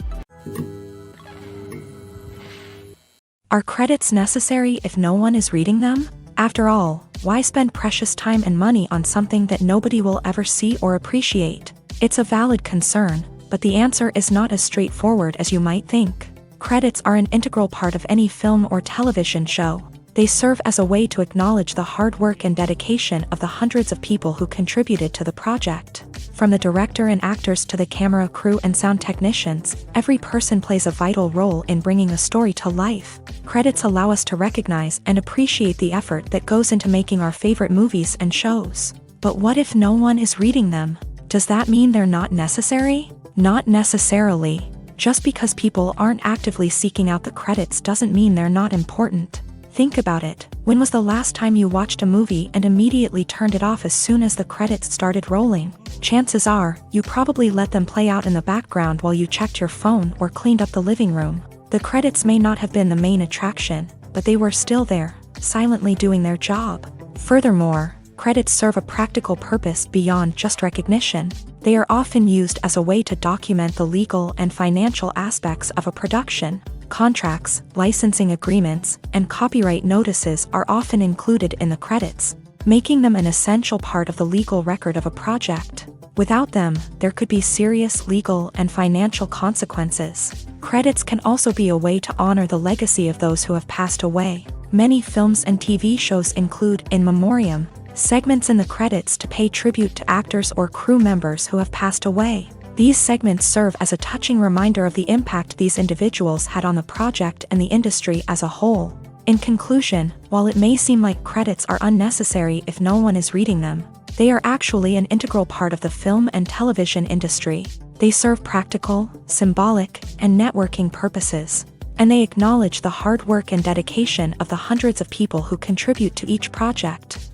Are credits necessary if no one is reading them? After all, why spend precious time and money on something that nobody will ever see or appreciate? It's a valid concern, but the answer is not as straightforward as you might think. Credits are an integral part of any film or television show. They serve as a way to acknowledge the hard work and dedication of the hundreds of people who contributed to the project. From the director and actors to the camera crew and sound technicians, every person plays a vital role in bringing a story to life. Credits allow us to recognize and appreciate the effort that goes into making our favorite movies and shows. But what if no one is reading them? Does that mean they're not necessary? Not necessarily. Just because people aren't actively seeking out the credits doesn't mean they're not important. Think about it. When was the last time you watched a movie and immediately turned it off as soon as the credits started rolling? Chances are, you probably let them play out in the background while you checked your phone or cleaned up the living room. The credits may not have been the main attraction, but they were still there, silently doing their job. Furthermore, credits serve a practical purpose beyond just recognition. They are often used as a way to document the legal and financial aspects of a production. Contracts, licensing agreements, and copyright notices are often included in the credits, making them an essential part of the legal record of a project. Without them, there could be serious legal and financial consequences. Credits can also be a way to honor the legacy of those who have passed away. Many films and TV shows include in memoriam segments in the credits to pay tribute to actors or crew members who have passed away. These segments serve as a touching reminder of the impact these individuals had on the project and the industry as a whole. In conclusion, while it may seem like credits are unnecessary if no one is reading them, they are actually an integral part of the film and television industry. They serve practical, symbolic, and networking purposes, and they acknowledge the hard work and dedication of the hundreds of people who contribute to each project.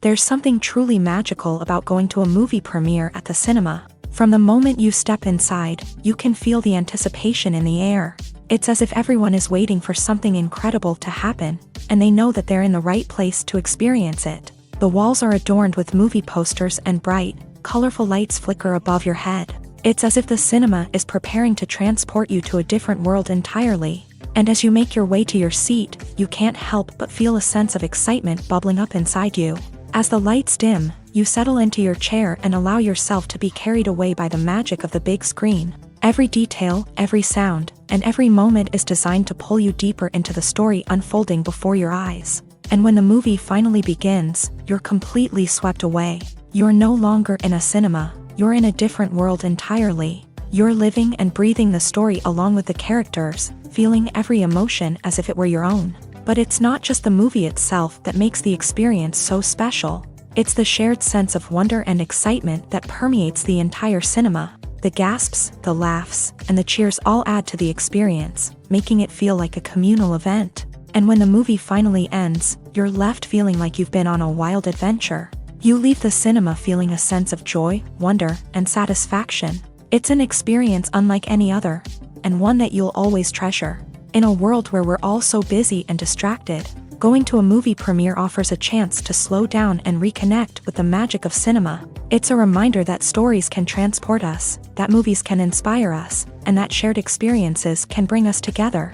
There's something truly magical about going to a movie premiere at the cinema. From the moment you step inside, you can feel the anticipation in the air. It's as if everyone is waiting for something incredible to happen, and they know that they're in the right place to experience it. The walls are adorned with movie posters and bright, colorful lights flicker above your head. It's as if the cinema is preparing to transport you to a different world entirely. And as you make your way to your seat, you can't help but feel a sense of excitement bubbling up inside you. As the lights dim, you settle into your chair and allow yourself to be carried away by the magic of the big screen. Every detail, every sound, and every moment is designed to pull you deeper into the story unfolding before your eyes. And when the movie finally begins, you're completely swept away. You're no longer in a cinema, you're in a different world entirely. You're living and breathing the story along with the characters, feeling every emotion as if it were your own. But it's not just the movie itself that makes the experience so special. It's the shared sense of wonder and excitement that permeates the entire cinema. The gasps, the laughs, and the cheers all add to the experience, making it feel like a communal event. And when the movie finally ends, you're left feeling like you've been on a wild adventure. You leave the cinema feeling a sense of joy, wonder, and satisfaction. It's an experience unlike any other, and one that you'll always treasure. In a world where we're all so busy and distracted, going to a movie premiere offers a chance to slow down and reconnect with the magic of cinema. It's a reminder that stories can transport us, that movies can inspire us, and that shared experiences can bring us together.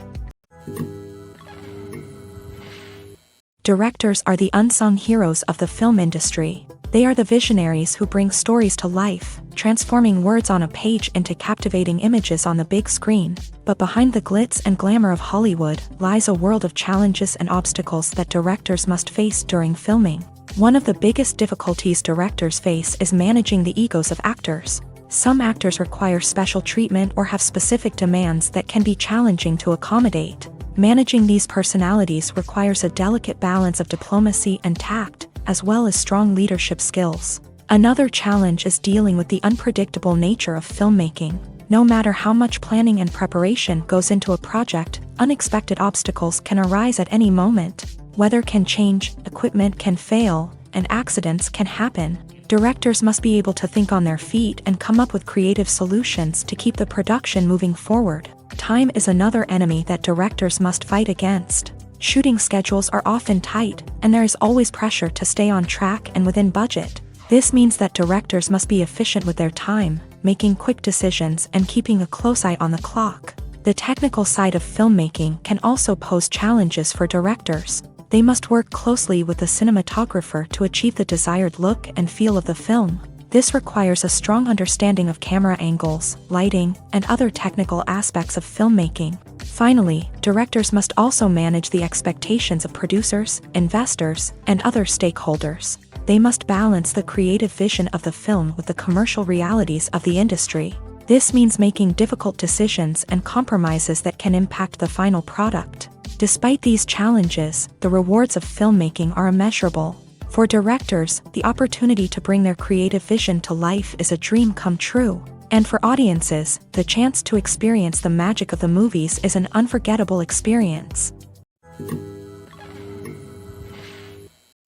Directors are the unsung heroes of the film industry. They are the visionaries who bring stories to life, transforming words on a page into captivating images on the big screen. But behind the glitz and glamour of Hollywood lies a world of challenges and obstacles that directors must face during filming. One of the biggest difficulties directors face is managing the egos of actors. Some actors require special treatment or have specific demands that can be challenging to accommodate. Managing these personalities requires a delicate balance of diplomacy and tact, as well as strong leadership skills. Another challenge is dealing with the unpredictable nature of filmmaking. No matter how much planning and preparation goes into a project, unexpected obstacles can arise at any moment. Weather can change, equipment can fail, and accidents can happen. Directors must be able to think on their feet and come up with creative solutions to keep the production moving forward. Time is another enemy that directors must fight against. Shooting schedules are often tight, and there is always pressure to stay on track and within budget. This means that directors must be efficient with their time, making quick decisions and keeping a close eye on the clock. The technical side of filmmaking can also pose challenges for directors. They must work closely with the cinematographer to achieve the desired look and feel of the film. This requires a strong understanding of camera angles, lighting, and other technical aspects of filmmaking. Finally, directors must also manage the expectations of producers, investors, and other stakeholders. They must balance the creative vision of the film with the commercial realities of the industry. This means making difficult decisions and compromises that can impact the final product. Despite these challenges, the rewards of filmmaking are immeasurable. For directors, the opportunity to bring their creative vision to life is a dream come true. And for audiences, the chance to experience the magic of the movies is an unforgettable experience.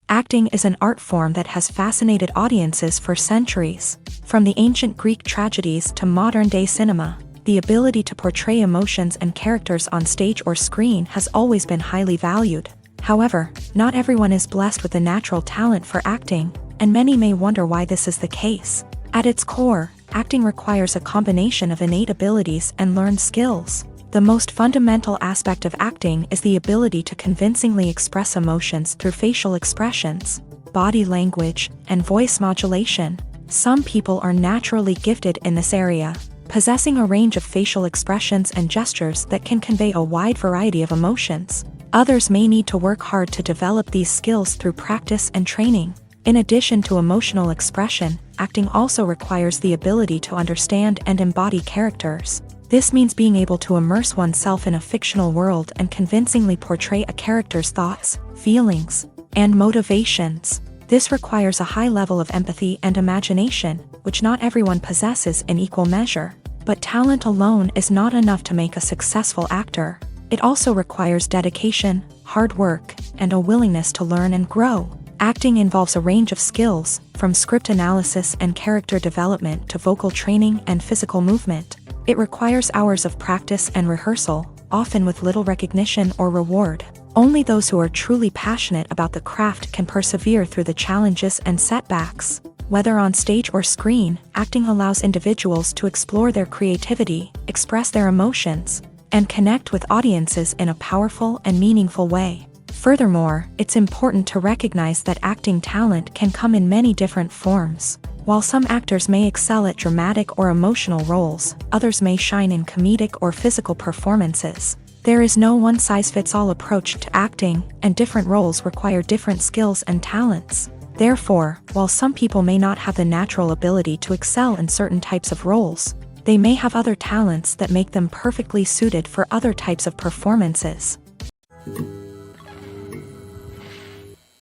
Acting is an art form that has fascinated audiences for centuries. From the ancient Greek tragedies to modern-day cinema, the ability to portray emotions and characters on stage or screen has always been highly valued. However, not everyone is blessed with the natural talent for acting, and many may wonder why this is the case. At its core, acting requires a combination of innate abilities and learned skills. The most fundamental aspect of acting is the ability to convincingly express emotions through facial expressions, body language, and voice modulation. Some people are naturally gifted in this area, possessing a range of facial expressions and gestures that can convey a wide variety of emotions. Others may need to work hard to develop these skills through practice and training. In addition to emotional expression, acting also requires the ability to understand and embody characters. This means being able to immerse oneself in a fictional world and convincingly portray a character's thoughts, feelings, and motivations. This requires a high level of empathy and imagination, which not everyone possesses in equal measure. But talent alone is not enough to make a successful actor. It also requires dedication, hard work, and a willingness to learn and grow. Acting involves a range of skills, from script analysis and character development to vocal training and physical movement. It requires hours of practice and rehearsal, often with little recognition or reward. Only those who are truly passionate about the craft can persevere through the challenges and setbacks. Whether on stage or screen, acting allows individuals to explore their creativity, express their emotions, and connect with audiences in a powerful and meaningful way. Furthermore, it's important to recognize that acting talent can come in many different forms. While some actors may excel at dramatic or emotional roles, others may shine in comedic or physical performances. There is no one-size-fits-all approach to acting, and different roles require different skills and talents. Therefore, while some people may not have the natural ability to excel in certain types of roles, they may have other talents that make them perfectly suited for other types of performances.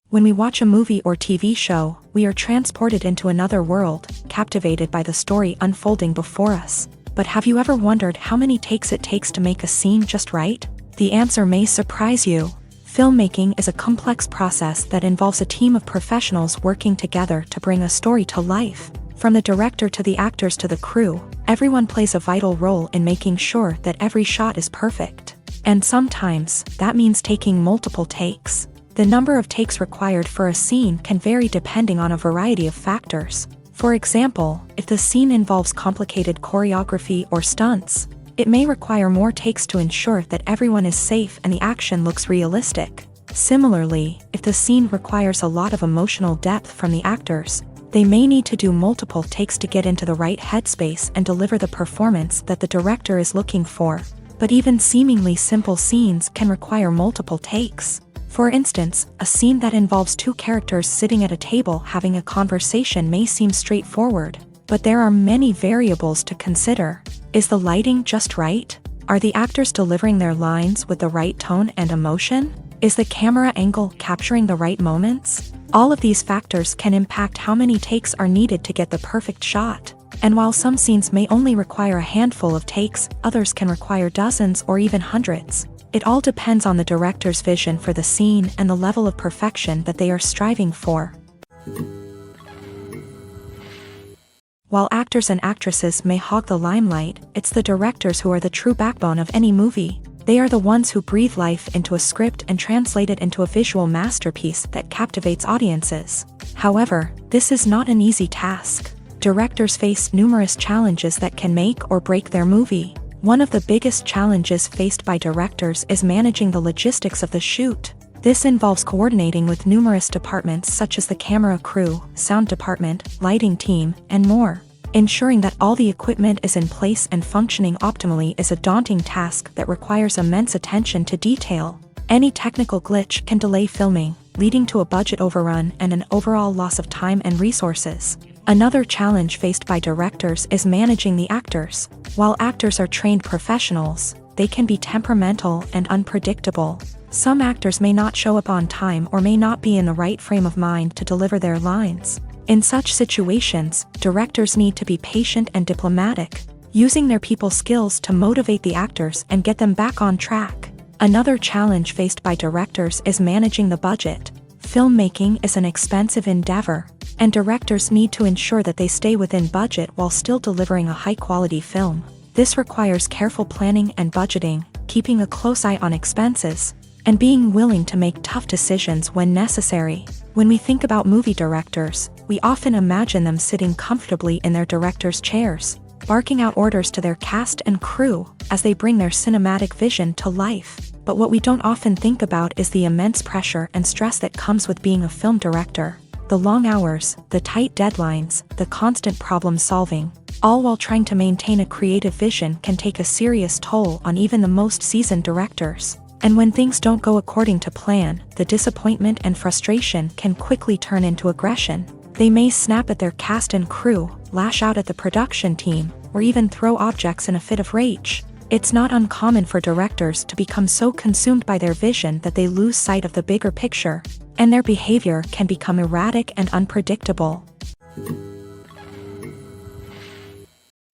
When we watch a movie or TV show, we are transported into another world, captivated by the story unfolding before us. But have you ever wondered how many takes it takes to make a scene just right? The answer may surprise you. Filmmaking is a complex process that involves a team of professionals working together to bring a story to life. From the director to the actors to the crew, everyone plays a vital role in making sure that every shot is perfect. And sometimes, that means taking multiple takes. The number of takes required for a scene can vary depending on a variety of factors. For example, if the scene involves complicated choreography or stunts, it may require more takes to ensure that everyone is safe and the action looks realistic. Similarly, if the scene requires a lot of emotional depth from the actors, they may need to do multiple takes to get into the right headspace and deliver the performance that the director is looking for. But even seemingly simple scenes can require multiple takes. For instance, a scene that involves two characters sitting at a table having a conversation may seem straightforward, but there are many variables to consider. Is the lighting just right? Are the actors delivering their lines with the right tone and emotion? Is the camera angle capturing the right moments? All of these factors can impact how many takes are needed to get the perfect shot. And while some scenes may only require a handful of takes, others can require dozens or even hundreds. It all depends on the director's vision for the scene and the level of perfection that they are striving for. While actors and actresses may hog the limelight, it's the directors who are the true backbone of any movie. They are the ones who breathe life into a script and translate it into a visual masterpiece that captivates audiences. However, this is not an easy task. Directors face numerous challenges that can make or break their movie. One of the biggest challenges faced by directors is managing the logistics of the shoot. This involves coordinating with numerous departments such as the camera crew, sound department, lighting team, and more. Ensuring that all the equipment is in place and functioning optimally is a daunting task that requires immense attention to detail. Any technical glitch can delay filming, leading to a budget overrun and an overall loss of time and resources. Another challenge faced by directors is managing the actors. While actors are trained professionals, they can be temperamental and unpredictable. Some actors may not show up on time or may not be in the right frame of mind to deliver their lines. In such situations, directors need to be patient and diplomatic, using their people skills to motivate the actors and get them back on track. Another challenge faced by directors is managing the budget. Filmmaking is an expensive endeavor, and directors need to ensure that they stay within budget while still delivering a high-quality film. This requires careful planning and budgeting, keeping a close eye on expenses, and being willing to make tough decisions when necessary. When we think about movie directors, we often imagine them sitting comfortably in their director's chairs, barking out orders to their cast and crew as they bring their cinematic vision to life. But what we don't often think about is the immense pressure and stress that comes with being a film director. The long hours, the tight deadlines, the constant problem solving, all while trying to maintain a creative vision can take a serious toll on even the most seasoned directors. And when things don't go according to plan, the disappointment and frustration can quickly turn into aggression. They may snap at their cast and crew, lash out at the production team, or even throw objects in a fit of rage. It's not uncommon for directors to become so consumed by their vision that they lose sight of the bigger picture, and their behavior can become erratic and unpredictable.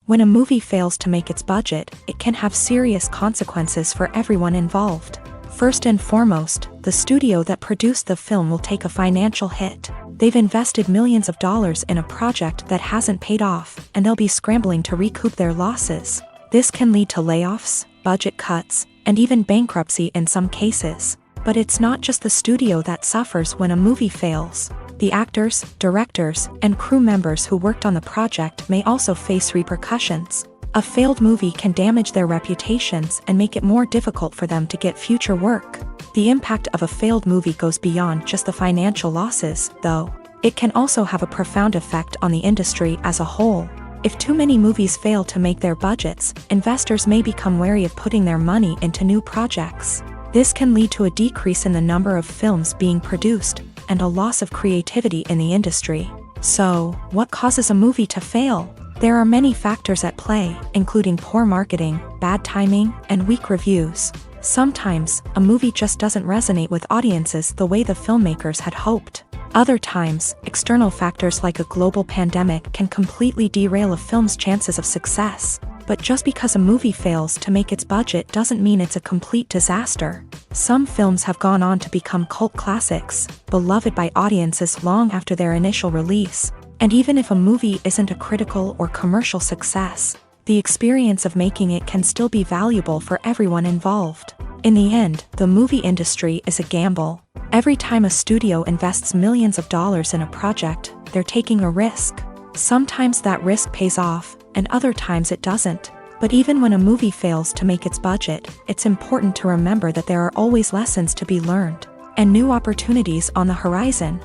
When a movie fails to make its budget, it can have serious consequences for everyone involved. First and foremost, the studio that produced the film will take a financial hit. They've invested millions of dollars in a project that hasn't paid off, and they'll be scrambling to recoup their losses. This can lead to layoffs, budget cuts, and even bankruptcy in some cases. But it's not just the studio that suffers when a movie fails. The actors, directors, and crew members who worked on the project may also face repercussions. A failed movie can damage their reputations and make it more difficult for them to get future work. The impact of a failed movie goes beyond just the financial losses, though. It can also have a profound effect on the industry as a whole. If too many movies fail to make their budgets, investors may become wary of putting their money into new projects. This can lead to a decrease in the number of films being produced, and a loss of creativity in the industry. So, what causes a movie to fail? There are many factors at play, including poor marketing, bad timing, and weak reviews. Sometimes, a movie just doesn't resonate with audiences the way the filmmakers had hoped. Other times, external factors like a global pandemic can completely derail a film's chances of success. But just because a movie fails to make its budget doesn't mean it's a complete disaster. Some films have gone on to become cult classics, beloved by audiences long after their initial release. And even if a movie isn't a critical or commercial success, the experience of making it can still be valuable for everyone involved. In the end, the movie industry is a gamble. Every time a studio invests millions of dollars in a project, they're taking a risk. Sometimes that risk pays off, and other times it doesn't. But even when a movie fails to make its budget, it's important to remember that there are always lessons to be learned. and new opportunities on the horizon.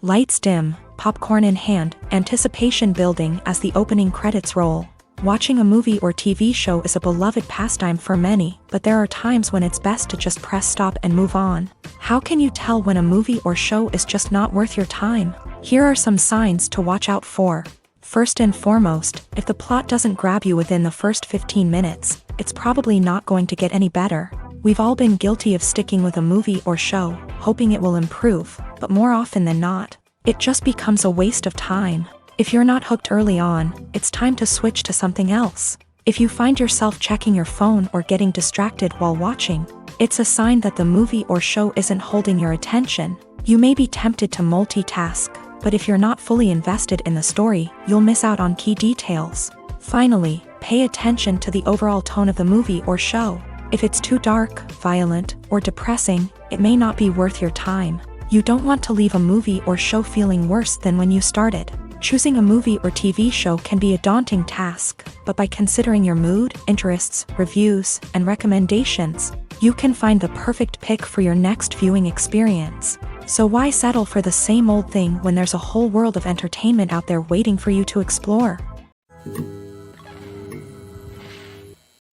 Lights dim, popcorn in hand, anticipation building as the opening credits roll. Watching a movie or TV show is a beloved pastime for many, but there are times when it's best to just press stop and move on. How can you tell when a movie or show is just not worth your time? Here are some signs to watch out for. First and foremost, if the plot doesn't grab you within the first 15 minutes, it's probably not going to get any better. We've all been guilty of sticking with a movie or show, hoping it will improve, but more often than not, it just becomes a waste of time. If you're not hooked early on, it's time to switch to something else. If you find yourself checking your phone or getting distracted while watching, it's a sign that the movie or show isn't holding your attention. You may be tempted to multitask, but if you're not fully invested in the story, you'll miss out on key details. Finally, pay attention to the overall tone of the movie or show. If it's too dark, violent, or depressing, it may not be worth your time. You don't want to leave a movie or show feeling worse than when you started. Choosing a movie or TV show can be a daunting task, but by considering your mood, interests, reviews, and recommendations, you can find the perfect pick for your next viewing experience. So why settle for the same old thing when there's a whole world of entertainment out there waiting for you to explore?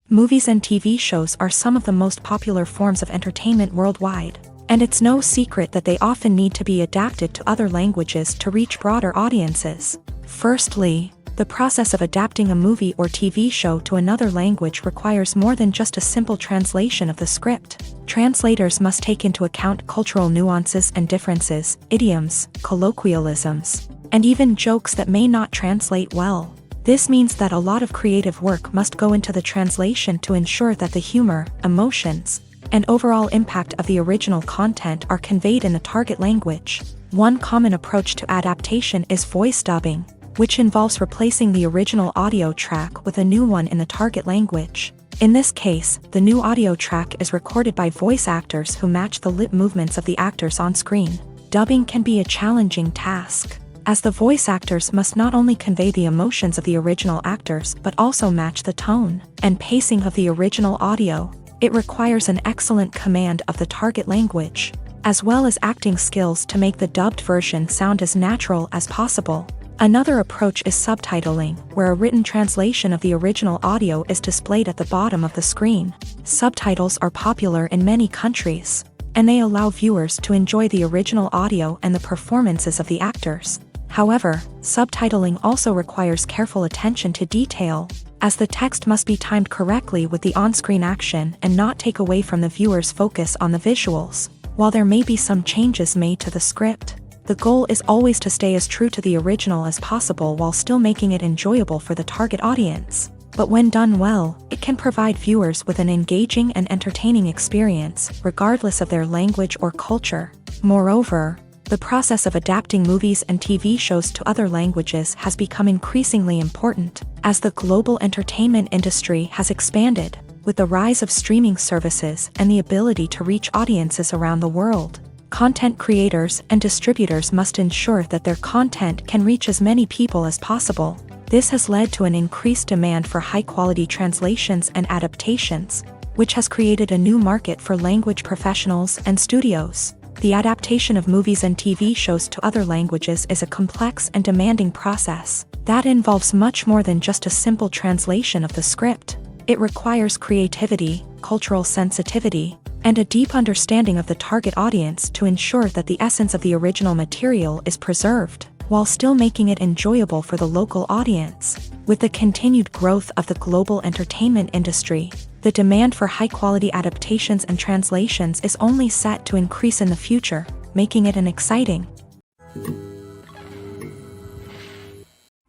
Movies and TV shows are some of the most popular forms of entertainment worldwide. And it's no secret that they often need to be adapted to other languages to reach broader audiences. Firstly, the process of adapting a movie or TV show to another language requires more than just a simple translation of the script. Translators must take into account cultural nuances and differences, idioms, colloquialisms, and even jokes that may not translate well. This means that a lot of creative work must go into the translation to ensure that the humor, emotions, and overall impact of the original content are conveyed in the target language. One common approach to adaptation is voice dubbing, which involves replacing the original audio track with a new one in the target language. In this case, the new audio track is recorded by voice actors who match the lip movements of the actors on screen. Dubbing can be a challenging task, as the voice actors must not only convey the emotions of the original actors but also match the tone and pacing of the original audio. It requires an excellent command of the target language, as well as acting skills to make the dubbed version sound as natural as possible. Another approach is subtitling, where a written translation of the original audio is displayed at the bottom of the screen. Subtitles are popular in many countries, and they allow viewers to enjoy the original audio and the performances of the actors. However, subtitling also requires careful attention to detail, as the text must be timed correctly with the on-screen action and not take away from the viewer's focus on the visuals. While there may be some changes made to the script, the goal is always to stay as true to the original as possible while still making it enjoyable for the target audience. But when done well, it can provide viewers with an engaging and entertaining experience, regardless of their language or culture. Moreover, the process of adapting movies and TV shows to other languages has become increasingly important, as the global entertainment industry has expanded, with the rise of streaming services and the ability to reach audiences around the world. Content creators and distributors must ensure that their content can reach as many people as possible. This has led to an increased demand for high-quality translations and adaptations, which has created a new market for language professionals and studios. The adaptation of movies and TV shows to other languages is a complex and demanding process that involves much more than just a simple translation of the script. It requires creativity, cultural sensitivity, and a deep understanding of the target audience to ensure that the essence of the original material is preserved, while still making it enjoyable for the local audience. With the continued growth of the global entertainment industry, the demand for high-quality adaptations and translations is only set to increase in the future, making it an exciting.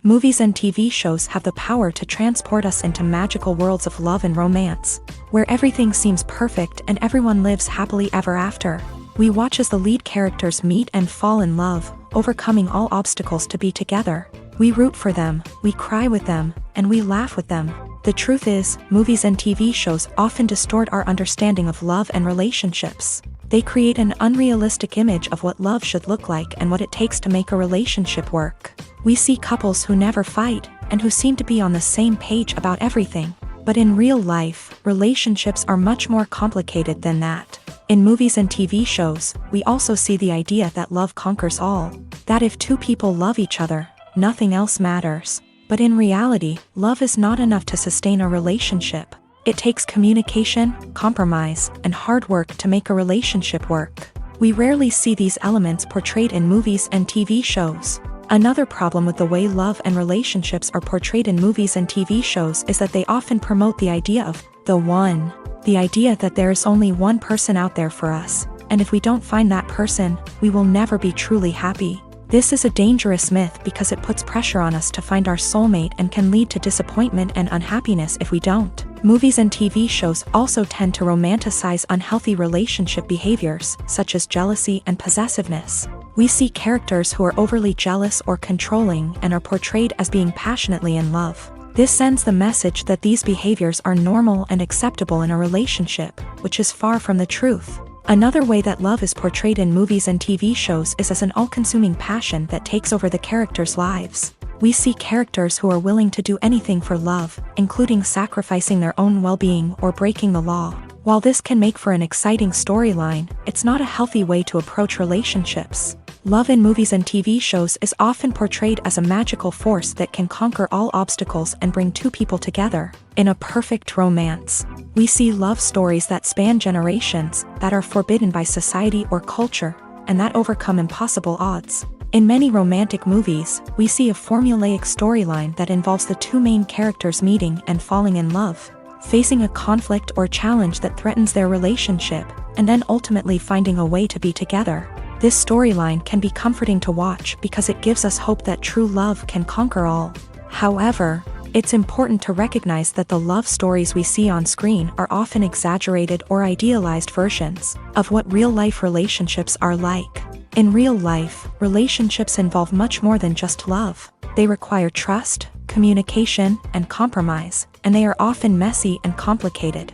Movies and TV shows have the power to transport us into magical worlds of love and romance, where everything seems perfect and everyone lives happily ever after. We watch as the lead characters meet and fall in love, overcoming all obstacles to be together. We root for them, we cry with them, and we laugh with them. The truth is, movies and TV shows often distort our understanding of love and relationships. They create an unrealistic image of what love should look like and what it takes to make a relationship work. We see couples who never fight, and who seem to be on the same page about everything. But in real life, relationships are much more complicated than that. In movies and TV shows, we also see the idea that love conquers all. That if two people love each other, nothing else matters. But in reality, love is not enough to sustain a relationship. It takes communication, compromise, and hard work to make a relationship work. We rarely see these elements portrayed in movies and TV shows. Another problem with the way love and relationships are portrayed in movies and TV shows is that they often promote the idea of the one. The idea that there is only one person out there for us, and if we don't find that person, we will never be truly happy. This is a dangerous myth because it puts pressure on us to find our soulmate and can lead to disappointment and unhappiness if we don't. Movies and TV shows also tend to romanticize unhealthy relationship behaviors, such as jealousy and possessiveness. We see characters who are overly jealous or controlling and are portrayed as being passionately in love. This sends the message that these behaviors are normal and acceptable in a relationship, which is far from the truth. Another way that love is portrayed in movies and TV shows is as an all-consuming passion that takes over the characters' lives. We see characters who are willing to do anything for love, including sacrificing their own well-being or breaking the law. While this can make for an exciting storyline, it's not a healthy way to approach relationships. Love in movies and TV shows is often portrayed as a magical force that can conquer all obstacles and bring two people together. In a perfect romance, we see love stories that span generations, that are forbidden by society or culture, and that overcome impossible odds. In many romantic movies, we see a formulaic storyline that involves the two main characters meeting and falling in love, facing a conflict or challenge that threatens their relationship, and then ultimately finding a way to be together. This storyline can be comforting to watch because it gives us hope that true love can conquer all. However, it's important to recognize that the love stories we see on screen are often exaggerated or idealized versions of what real-life relationships are like. In real life, relationships involve much more than just love. They require trust, communication, and compromise, and they are often messy and complicated.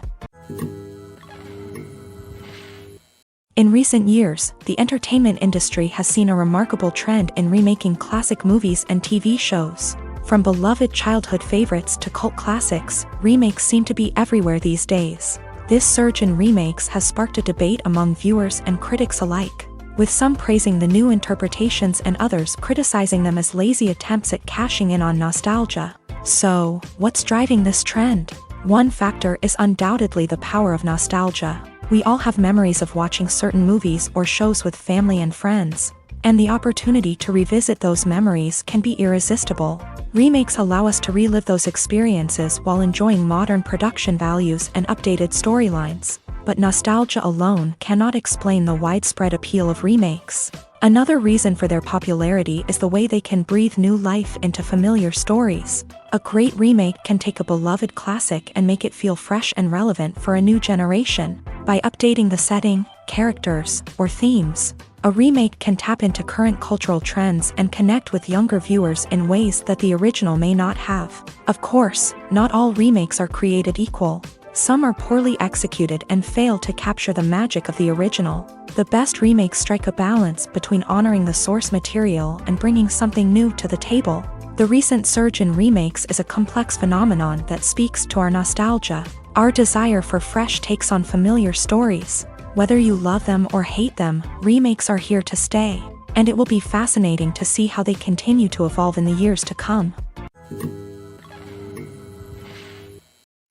In recent years, the entertainment industry has seen a remarkable trend in remaking classic movies and TV shows. From beloved childhood favorites to cult classics, remakes seem to be everywhere these days. This surge in remakes has sparked a debate among viewers and critics alike, with some praising the new interpretations and others criticizing them as lazy attempts at cashing in on nostalgia. So, what's driving this trend? One factor is undoubtedly the power of nostalgia. We all have memories of watching certain movies or shows with family and friends, and the opportunity to revisit those memories can be irresistible. Remakes allow us to relive those experiences while enjoying modern production values and updated storylines. But nostalgia alone cannot explain the widespread appeal of remakes. Another reason for their popularity is the way they can breathe new life into familiar stories. A great remake can take a beloved classic and make it feel fresh and relevant for a new generation. By updating the setting, characters, or themes, a remake can tap into current cultural trends and connect with younger viewers in ways that the original may not have. Of course, not all remakes are created equal. Some are poorly executed and fail to capture the magic of the original. The best remakes strike a balance between honoring the source material and bringing something new to the table. The recent surge in remakes is a complex phenomenon that speaks to our nostalgia, our desire for fresh takes on familiar stories. Whether you love them or hate them, remakes are here to stay, and it will be fascinating to see how they continue to evolve in the years to come.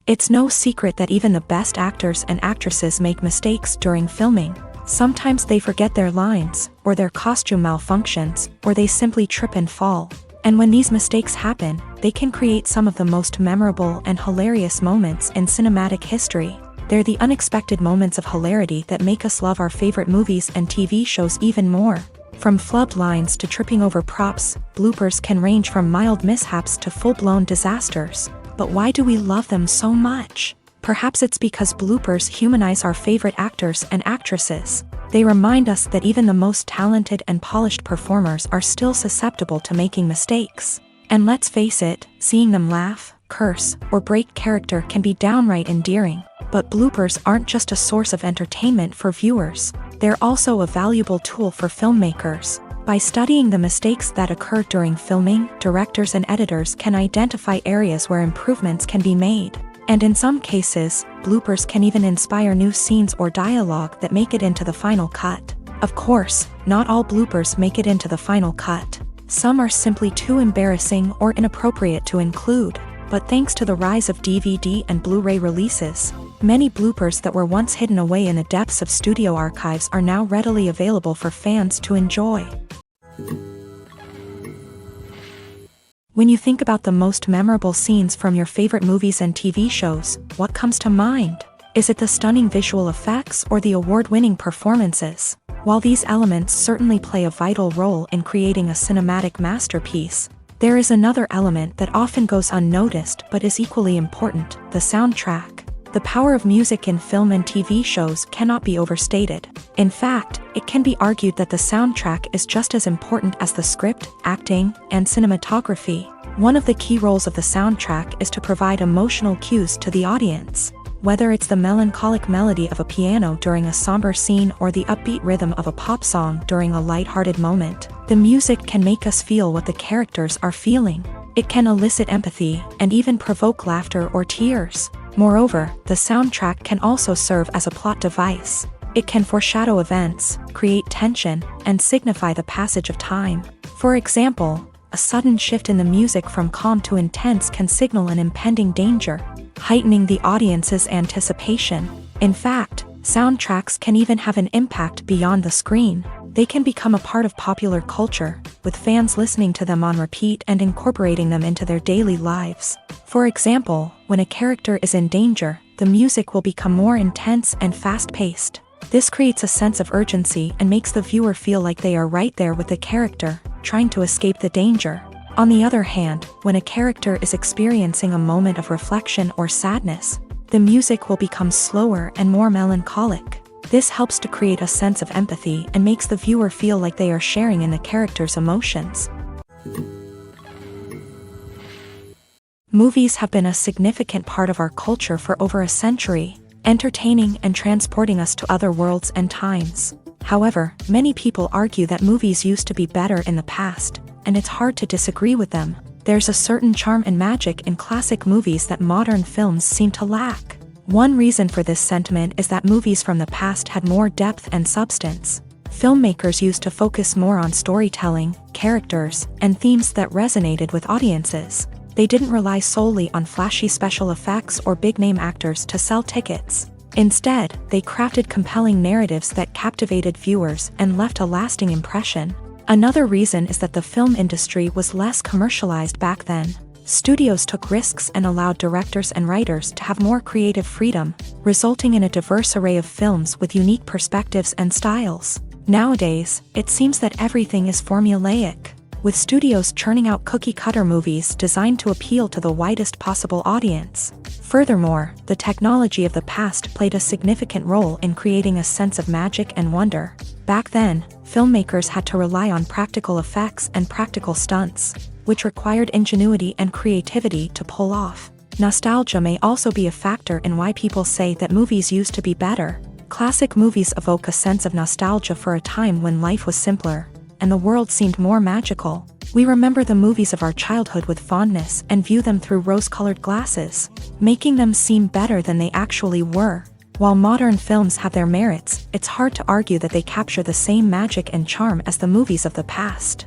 It's no secret that even the best actors and actresses make mistakes during filming. Sometimes they forget their lines, or their costume malfunctions, or they simply trip and fall. And when these mistakes happen, they can create some of the most memorable and hilarious moments in cinematic history. They're the unexpected moments of hilarity that make us love our favorite movies and TV shows even more. From flubbed lines to tripping over props, bloopers can range from mild mishaps to full-blown disasters. But why do we love them so much? Perhaps it's because bloopers humanize our favorite actors and actresses. They remind us that even the most talented and polished performers are still susceptible to making mistakes. And let's face it, seeing them laugh, curse, or break character can be downright endearing. But bloopers aren't just a source of entertainment for viewers. They're also a valuable tool for filmmakers. By studying the mistakes that occur during filming, directors and editors can identify areas where improvements can be made. And in some cases, bloopers can even inspire new scenes or dialogue that make it into the final cut. Of course, not all bloopers make it into the final cut. Some are simply too embarrassing or inappropriate to include. But thanks to the rise of DVD and Blu-ray releases, many bloopers that were once hidden away in the depths of studio archives are now readily available for fans to enjoy. When you think about the most memorable scenes from your favorite movies and TV shows, what comes to mind? Is it the stunning visual effects or the award-winning performances? While these elements certainly play a vital role in creating a cinematic masterpiece, there is another element that often goes unnoticed but is equally important: the soundtrack. The power of music in film and TV shows cannot be overstated. In fact, it can be argued that the soundtrack is just as important as the script, acting, and cinematography. One of the key roles of the soundtrack is to provide emotional cues to the audience. Whether it's the melancholic melody of a piano during a somber scene or the upbeat rhythm of a pop song during a lighthearted moment, the music can make us feel what the characters are feeling. It can elicit empathy and even provoke laughter or tears. Moreover, the soundtrack can also serve as a plot device. It can foreshadow events, create tension, and signify the passage of time. For example, a sudden shift in the music from calm to intense can signal an impending danger, heightening the audience's anticipation. In fact, soundtracks can even have an impact beyond the screen. They can become a part of popular culture, with fans listening to them on repeat and incorporating them into their daily lives. For example, when a character is in danger, the music will become more intense and fast-paced. This creates a sense of urgency and makes the viewer feel like they are right there with the character, trying to escape the danger. On the other hand, when a character is experiencing a moment of reflection or sadness, the music will become slower and more melancholic. This helps to create a sense of empathy and makes the viewer feel like they are sharing in the character's emotions. Movies have been a significant part of our culture for over a century, entertaining and transporting us to other worlds and times. However, many people argue that movies used to be better in the past, and it's hard to disagree with them. There's a certain charm and magic in classic movies that modern films seem to lack. One reason for this sentiment is that movies from the past had more depth and substance. Filmmakers used to focus more on storytelling, characters, and themes that resonated with audiences. They didn't rely solely on flashy special effects or big-name actors to sell tickets. Instead, they crafted compelling narratives that captivated viewers and left a lasting impression. Another reason is that the film industry was less commercialized back then. Studios took risks and allowed directors and writers to have more creative freedom, resulting in a diverse array of films with unique perspectives and styles. Nowadays, it seems that everything is formulaic, with studios churning out cookie-cutter movies designed to appeal to the widest possible audience. Furthermore, the technology of the past played a significant role in creating a sense of magic and wonder. Back then, filmmakers had to rely on practical effects and practical stunts, which required ingenuity and creativity to pull off. Nostalgia may also be a factor in why people say that movies used to be better. Classic movies evoke a sense of nostalgia for a time when life was simpler, and the world seemed more magical. We remember the movies of our childhood with fondness and view them through rose-colored glasses, making them seem better than they actually were. While modern films have their merits, it's hard to argue that they capture the same magic and charm as the movies of the past.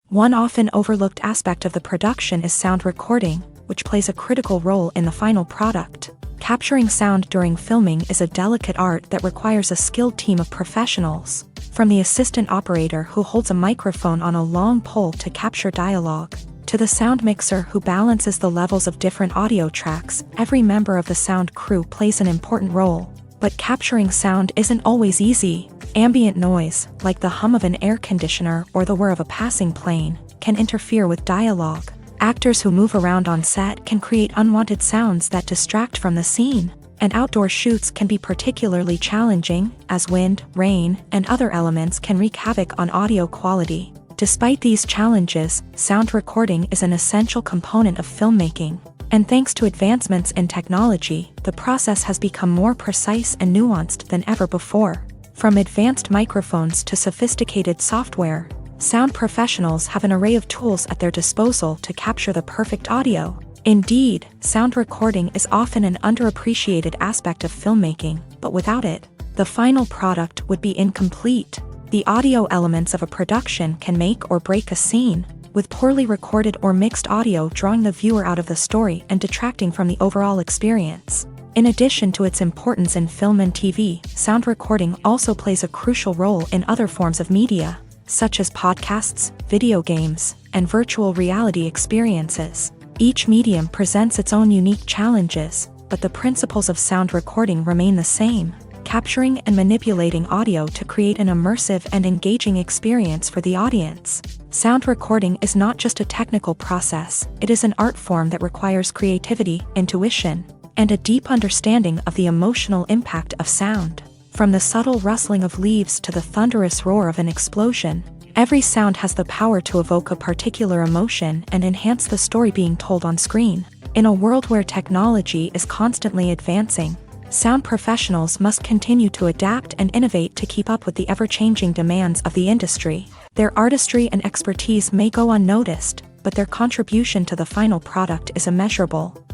One often overlooked aspect of the production is sound recording, which plays a critical role in the final product. Capturing sound during filming is a delicate art that requires a skilled team of professionals. From the assistant operator who holds a microphone on a long pole to capture dialogue, to the sound mixer who balances the levels of different audio tracks, every member of the sound crew plays an important role. But capturing sound isn't always easy. Ambient noise, like the hum of an air conditioner or the whir of a passing plane, can interfere with dialogue. Actors who move around on set can create unwanted sounds that distract from the scene. And outdoor shoots can be particularly challenging, as wind, rain, and other elements can wreak havoc on audio quality. Despite these challenges, sound recording is an essential component of filmmaking. And thanks to advancements in technology, the process has become more precise and nuanced than ever before. From advanced microphones to sophisticated software, Sound professionals have an array of tools at their disposal to capture the perfect audio. Indeed, sound recording is often an underappreciated aspect of filmmaking, but without it, the final product would be incomplete. The audio elements of a production can make or break a scene, with poorly recorded or mixed audio drawing the viewer out of the story and detracting from the overall experience. In addition to its importance in film and TV, sound recording also plays a crucial role in other forms of media, such as podcasts, video games, and virtual reality experiences. Each medium presents its own unique challenges, but the principles of sound recording remain the same, capturing and manipulating audio to create an immersive and engaging experience for the audience. Sound recording is not just a technical process, it is an art form that requires creativity, intuition, and a deep understanding of the emotional impact of sound. From the subtle rustling of leaves to the thunderous roar of an explosion, every sound has the power to evoke a particular emotion and enhance the story being told on screen. In a world where technology is constantly advancing, sound professionals must continue to adapt and innovate to keep up with the ever-changing demands of the industry. Their artistry and expertise may go unnoticed, but their contribution to the final product is immeasurable.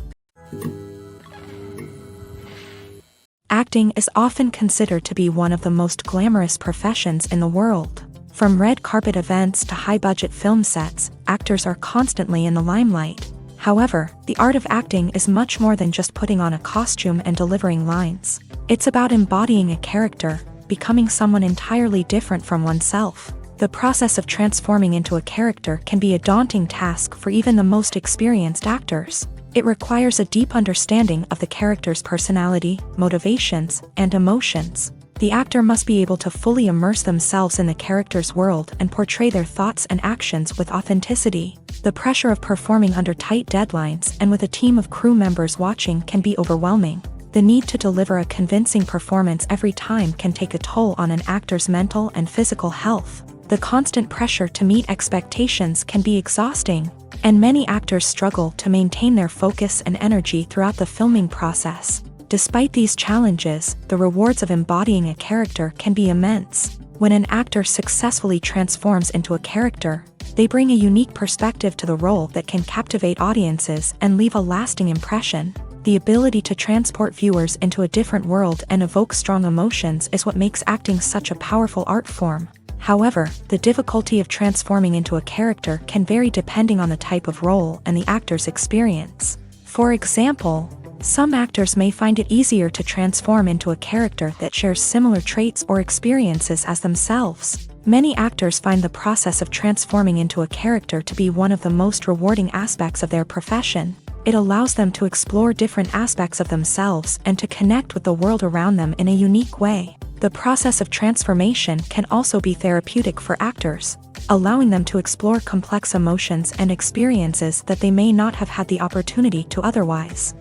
Acting is often considered to be one of the most glamorous professions in the world. From red carpet events to high-budget film sets, actors are constantly in the limelight. However, the art of acting is much more than just putting on a costume and delivering lines. It's about embodying a character, becoming someone entirely different from oneself. The process of transforming into a character can be a daunting task for even the most experienced actors. It requires a deep understanding of the character's personality, motivations, and emotions. The actor must be able to fully immerse themselves in the character's world and portray their thoughts and actions with authenticity. The pressure of performing under tight deadlines and with a team of crew members watching can be overwhelming. The need to deliver a convincing performance every time can take a toll on an actor's mental and physical health. The constant pressure to meet expectations can be exhausting, and many actors struggle to maintain their focus and energy throughout the filming process. Despite these challenges, the rewards of embodying a character can be immense. When an actor successfully transforms into a character, they bring a unique perspective to the role that can captivate audiences and leave a lasting impression. The ability to transport viewers into a different world and evoke strong emotions is what makes acting such a powerful art form. However, the difficulty of transforming into a character can vary depending on the type of role and the actor's experience. For example, some actors may find it easier to transform into a character that shares similar traits or experiences as themselves. Many actors find the process of transforming into a character to be one of the most rewarding aspects of their profession. It allows them to explore different aspects of themselves and to connect with the world around them in a unique way. The process of transformation can also be therapeutic for actors, allowing them to explore complex emotions and experiences that they may not have had the opportunity to otherwise.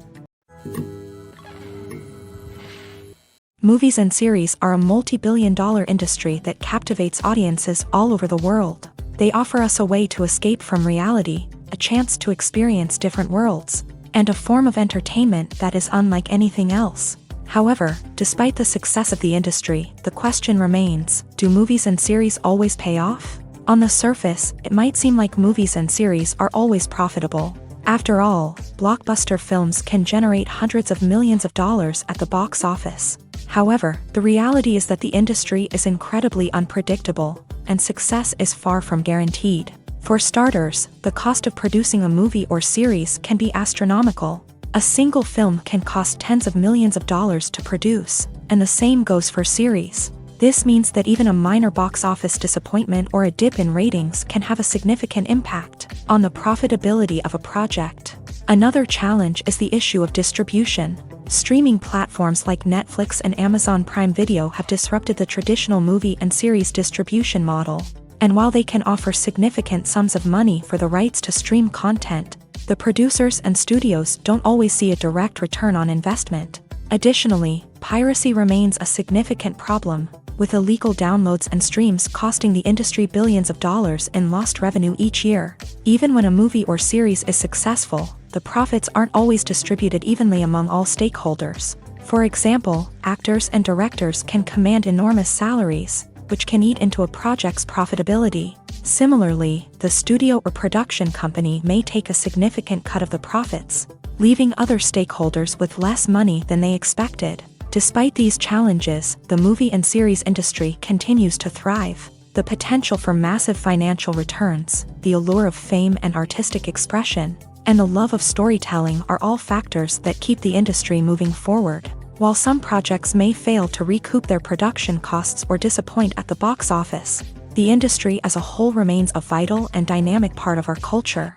Movies and series are a multi-billion-dollar industry that captivates audiences all over the world. They offer us a way to escape from reality, a chance to experience different worlds, and a form of entertainment that is unlike anything else. However, despite the success of the industry, the question remains, do movies and series always pay off? On the surface, it might seem like movies and series are always profitable. After all, blockbuster films can generate hundreds of millions of dollars at the box office. However, the reality is that the industry is incredibly unpredictable, and success is far from guaranteed. For starters, the cost of producing a movie or series can be astronomical. A single film can cost tens of millions of dollars to produce, and the same goes for series. This means that even a minor box office disappointment or a dip in ratings can have a significant impact on the profitability of a project. Another challenge is the issue of distribution. Streaming platforms like Netflix and Amazon Prime Video have disrupted the traditional movie and series distribution model. And while they can offer significant sums of money for the rights to stream content, the producers and studios don't always see a direct return on investment. Additionally, piracy remains a significant problem, with illegal downloads and streams costing the industry billions of dollars in lost revenue each year. Even when a movie or series is successful, the profits aren't always distributed evenly among all stakeholders. For example, actors and directors can command enormous salaries, which can eat into a project's profitability. Similarly, the studio or production company may take a significant cut of the profits, leaving other stakeholders with less money than they expected. Despite these challenges, the movie and series industry continues to thrive. The potential for massive financial returns, the allure of fame and artistic expression, and the love of storytelling are all factors that keep the industry moving forward. While some projects may fail to recoup their production costs or disappoint at the box office, the industry as a whole remains a vital and dynamic part of our culture.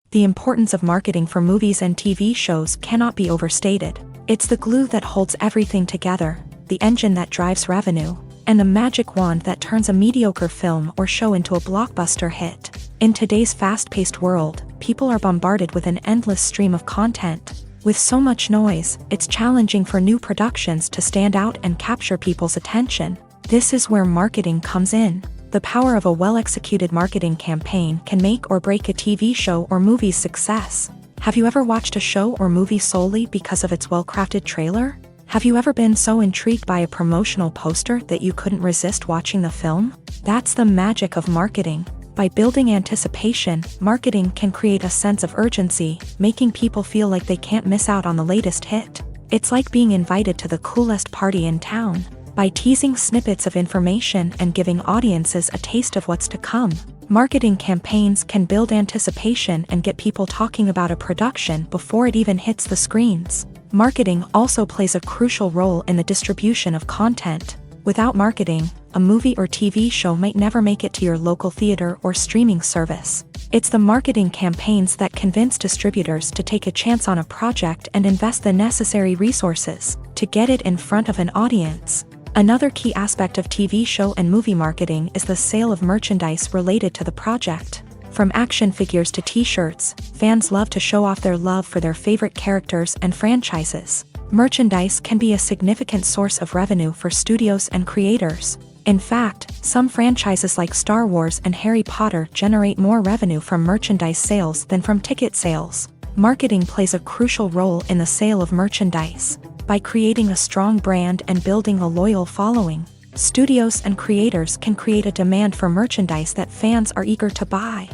The importance of marketing for movies and TV shows cannot be overstated. It's the glue that holds everything together, the engine that drives revenue, and the magic wand that turns a mediocre film or show into a blockbuster hit. In today's fast-paced world, people are bombarded with an endless stream of content. With so much noise, it's challenging for new productions to stand out and capture people's attention. This is where marketing comes in. The power of a well-executed marketing campaign can make or break a TV show or movie's success. Have you ever watched a show or movie solely because of its well-crafted trailer? Have you ever been so intrigued by a promotional poster that you couldn't resist watching the film? That's the magic of marketing. By building anticipation, marketing can create a sense of urgency, making people feel like they can't miss out on the latest hit. It's like being invited to the coolest party in town. By teasing snippets of information and giving audiences a taste of what's to come, marketing campaigns can build anticipation and get people talking about a production before it even hits the screens. Marketing also plays a crucial role in the distribution of content. Without marketing, a movie or TV show might never make it to your local theater or streaming service. It's the marketing campaigns that convince distributors to take a chance on a project and invest the necessary resources to get it in front of an audience. Another key aspect of TV show and movie marketing is the sale of merchandise related to the project. From action figures to t-shirts, fans love to show off their love for their favorite characters and franchises. Merchandise can be a significant source of revenue for studios and creators. In fact, some franchises like Star Wars and Harry Potter generate more revenue from merchandise sales than from ticket sales. Marketing plays a crucial role in the sale of merchandise. By creating a strong brand and building a loyal following, studios and creators can create a demand for merchandise that fans are eager to buy.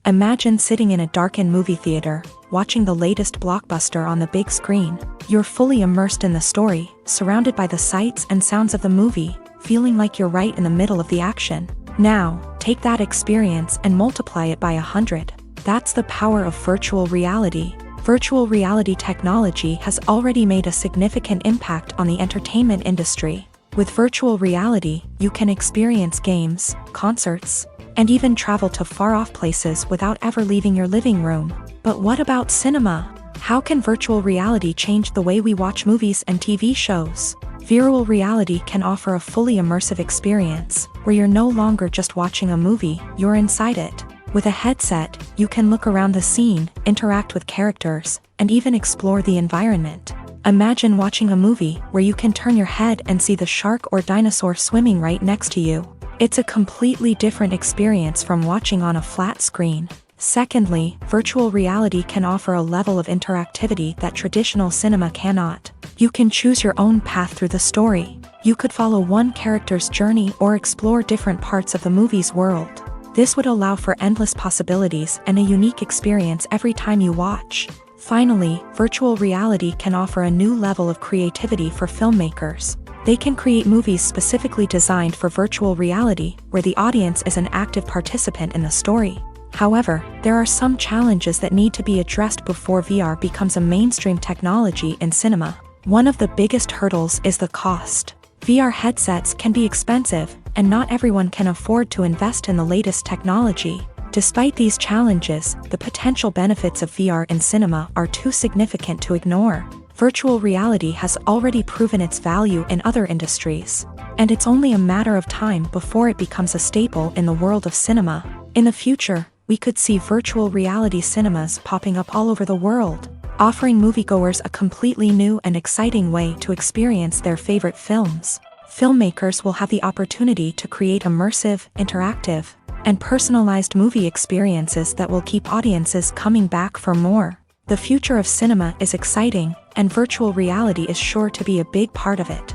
Imagine sitting in a darkened movie theater, watching the latest blockbuster on the big screen. You're fully immersed in the story, surrounded by the sights and sounds of the movie, feeling like you're right in the middle of the action. Now, take that experience and multiply it by 100. That's the power of virtual reality. Virtual reality technology has already made a significant impact on the entertainment industry. With virtual reality, you can experience games, concerts, and even travel to far-off places without ever leaving your living room. But what about cinema? How can virtual reality change the way we watch movies and TV shows? Virtual reality can offer a fully immersive experience, where you're no longer just watching a movie, you're inside it. With a headset, you can look around the scene, interact with characters, and even explore the environment. Imagine watching a movie where you can turn your head and see the shark or dinosaur swimming right next to you. It's a completely different experience from watching on a flat screen. Secondly, virtual reality can offer a level of interactivity that traditional cinema cannot. You can choose your own path through the story. You could follow one character's journey or explore different parts of the movie's world. This would allow for endless possibilities and a unique experience every time you watch. Finally, virtual reality can offer a new level of creativity for filmmakers. They can create movies specifically designed for virtual reality, where the audience is an active participant in the story. However, there are some challenges that need to be addressed before VR becomes a mainstream technology in cinema. One of the biggest hurdles is the cost. VR headsets can be expensive, and not everyone can afford to invest in the latest technology. Despite these challenges, the potential benefits of VR in cinema are too significant to ignore. Virtual reality has already proven its value in other industries, and it's only a matter of time before it becomes a staple in the world of cinema. In the future, we could see virtual reality cinemas popping up all over the world, offering moviegoers a completely new and exciting way to experience their favorite films. Filmmakers will have the opportunity to create immersive, interactive, and personalized movie experiences that will keep audiences coming back for more. The future of cinema is exciting, and virtual reality is sure to be a big part of it.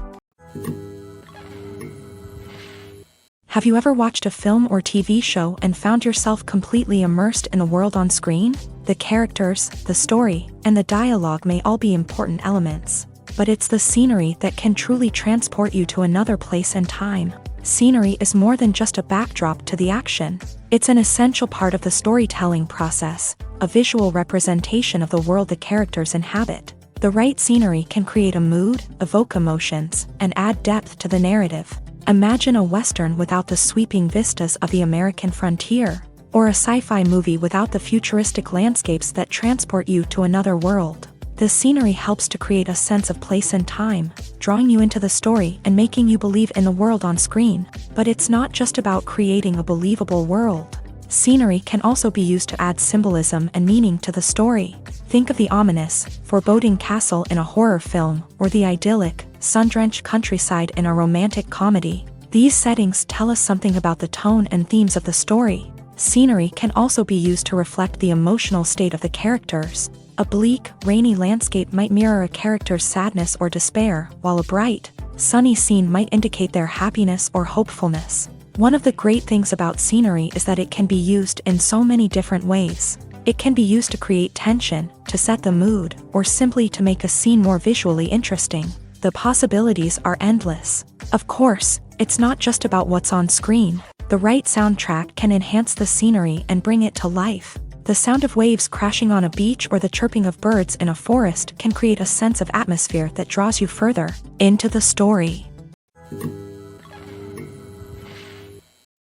Have you ever watched a film or TV show and found yourself completely immersed in the world on screen? The characters, the story, and the dialogue may all be important elements, but it's the scenery that can truly transport you to another place and time. Scenery is more than just a backdrop to the action. It's an essential part of the storytelling process, a visual representation of the world the characters inhabit. The right scenery can create a mood, evoke emotions, and add depth to the narrative. Imagine a Western without the sweeping vistas of the American frontier, or a sci-fi movie without the futuristic landscapes that transport you to another world. The scenery helps to create a sense of place and time, drawing you into the story and making you believe in the world on screen. But it's not just about creating a believable world. Scenery can also be used to add symbolism and meaning to the story. Think of the ominous, foreboding castle in a horror film, or the idyllic, sun-drenched countryside in a romantic comedy. These settings tell us something about the tone and themes of the story. Scenery can also be used to reflect the emotional state of the characters. A bleak, rainy landscape might mirror a character's sadness or despair, while a bright, sunny scene might indicate their happiness or hopefulness. One of the great things about scenery is that it can be used in so many different ways. It can be used to create tension, to set the mood, or simply to make a scene more visually interesting. The possibilities are endless. Of course, it's not just about what's on screen. The right soundtrack can enhance the scenery and bring it to life. The sound of waves crashing on a beach or the chirping of birds in a forest can create a sense of atmosphere that draws you further into the story.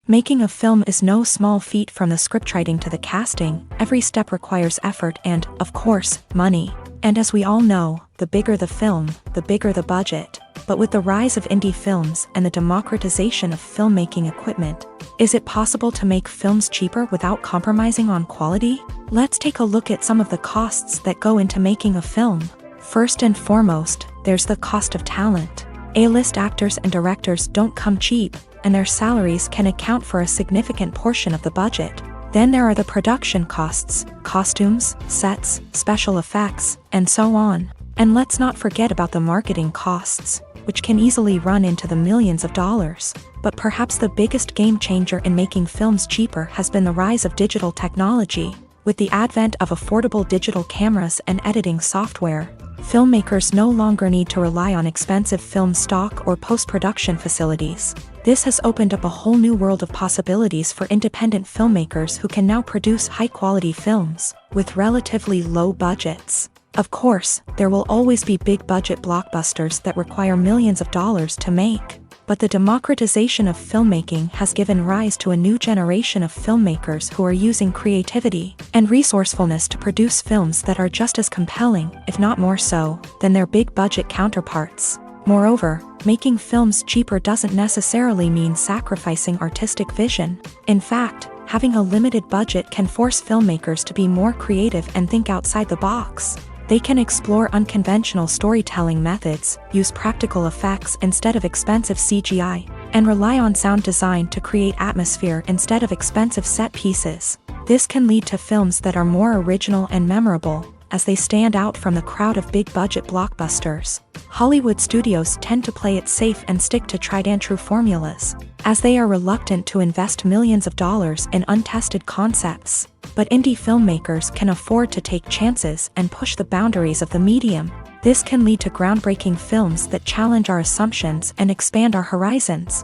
Making a film is no small feat. From the scriptwriting to the casting, every step requires effort and, of course, money. And as we all know, the bigger the film, the bigger the budget. But with the rise of indie films and the democratization of filmmaking equipment, is it possible to make films cheaper without compromising on quality? Let's take a look at some of the costs that go into making a film. First and foremost, there's the cost of talent. A-list actors and directors don't come cheap, and their salaries can account for a significant portion of the budget. Then there are the production costs, costumes, sets, special effects, and so on. And let's not forget about the marketing costs, which can easily run into the millions of dollars. But perhaps the biggest game changer in making films cheaper has been the rise of digital technology. With the advent of affordable digital cameras and editing software, filmmakers no longer need to rely on expensive film stock or post-production facilities. This has opened up a whole new world of possibilities for independent filmmakers who can now produce high-quality films with relatively low budgets. Of course, there will always be big-budget blockbusters that require millions of dollars to make. But the democratization of filmmaking has given rise to a new generation of filmmakers who are using creativity and resourcefulness to produce films that are just as compelling, if not more so, than their big-budget counterparts. Moreover, making films cheaper doesn't necessarily mean sacrificing artistic vision. In fact, having a limited budget can force filmmakers to be more creative and think outside the box. They can explore unconventional storytelling methods, use practical effects instead of expensive CGI, and rely on sound design to create atmosphere instead of expensive set pieces. This can lead to films that are more original and memorable, as they stand out from the crowd of big-budget blockbusters. Hollywood studios tend to play it safe and stick to tried-and-true formulas, as they are reluctant to invest millions of dollars in untested concepts. But indie filmmakers can afford to take chances and push the boundaries of the medium. This can lead to groundbreaking films that challenge our assumptions and expand our horizons.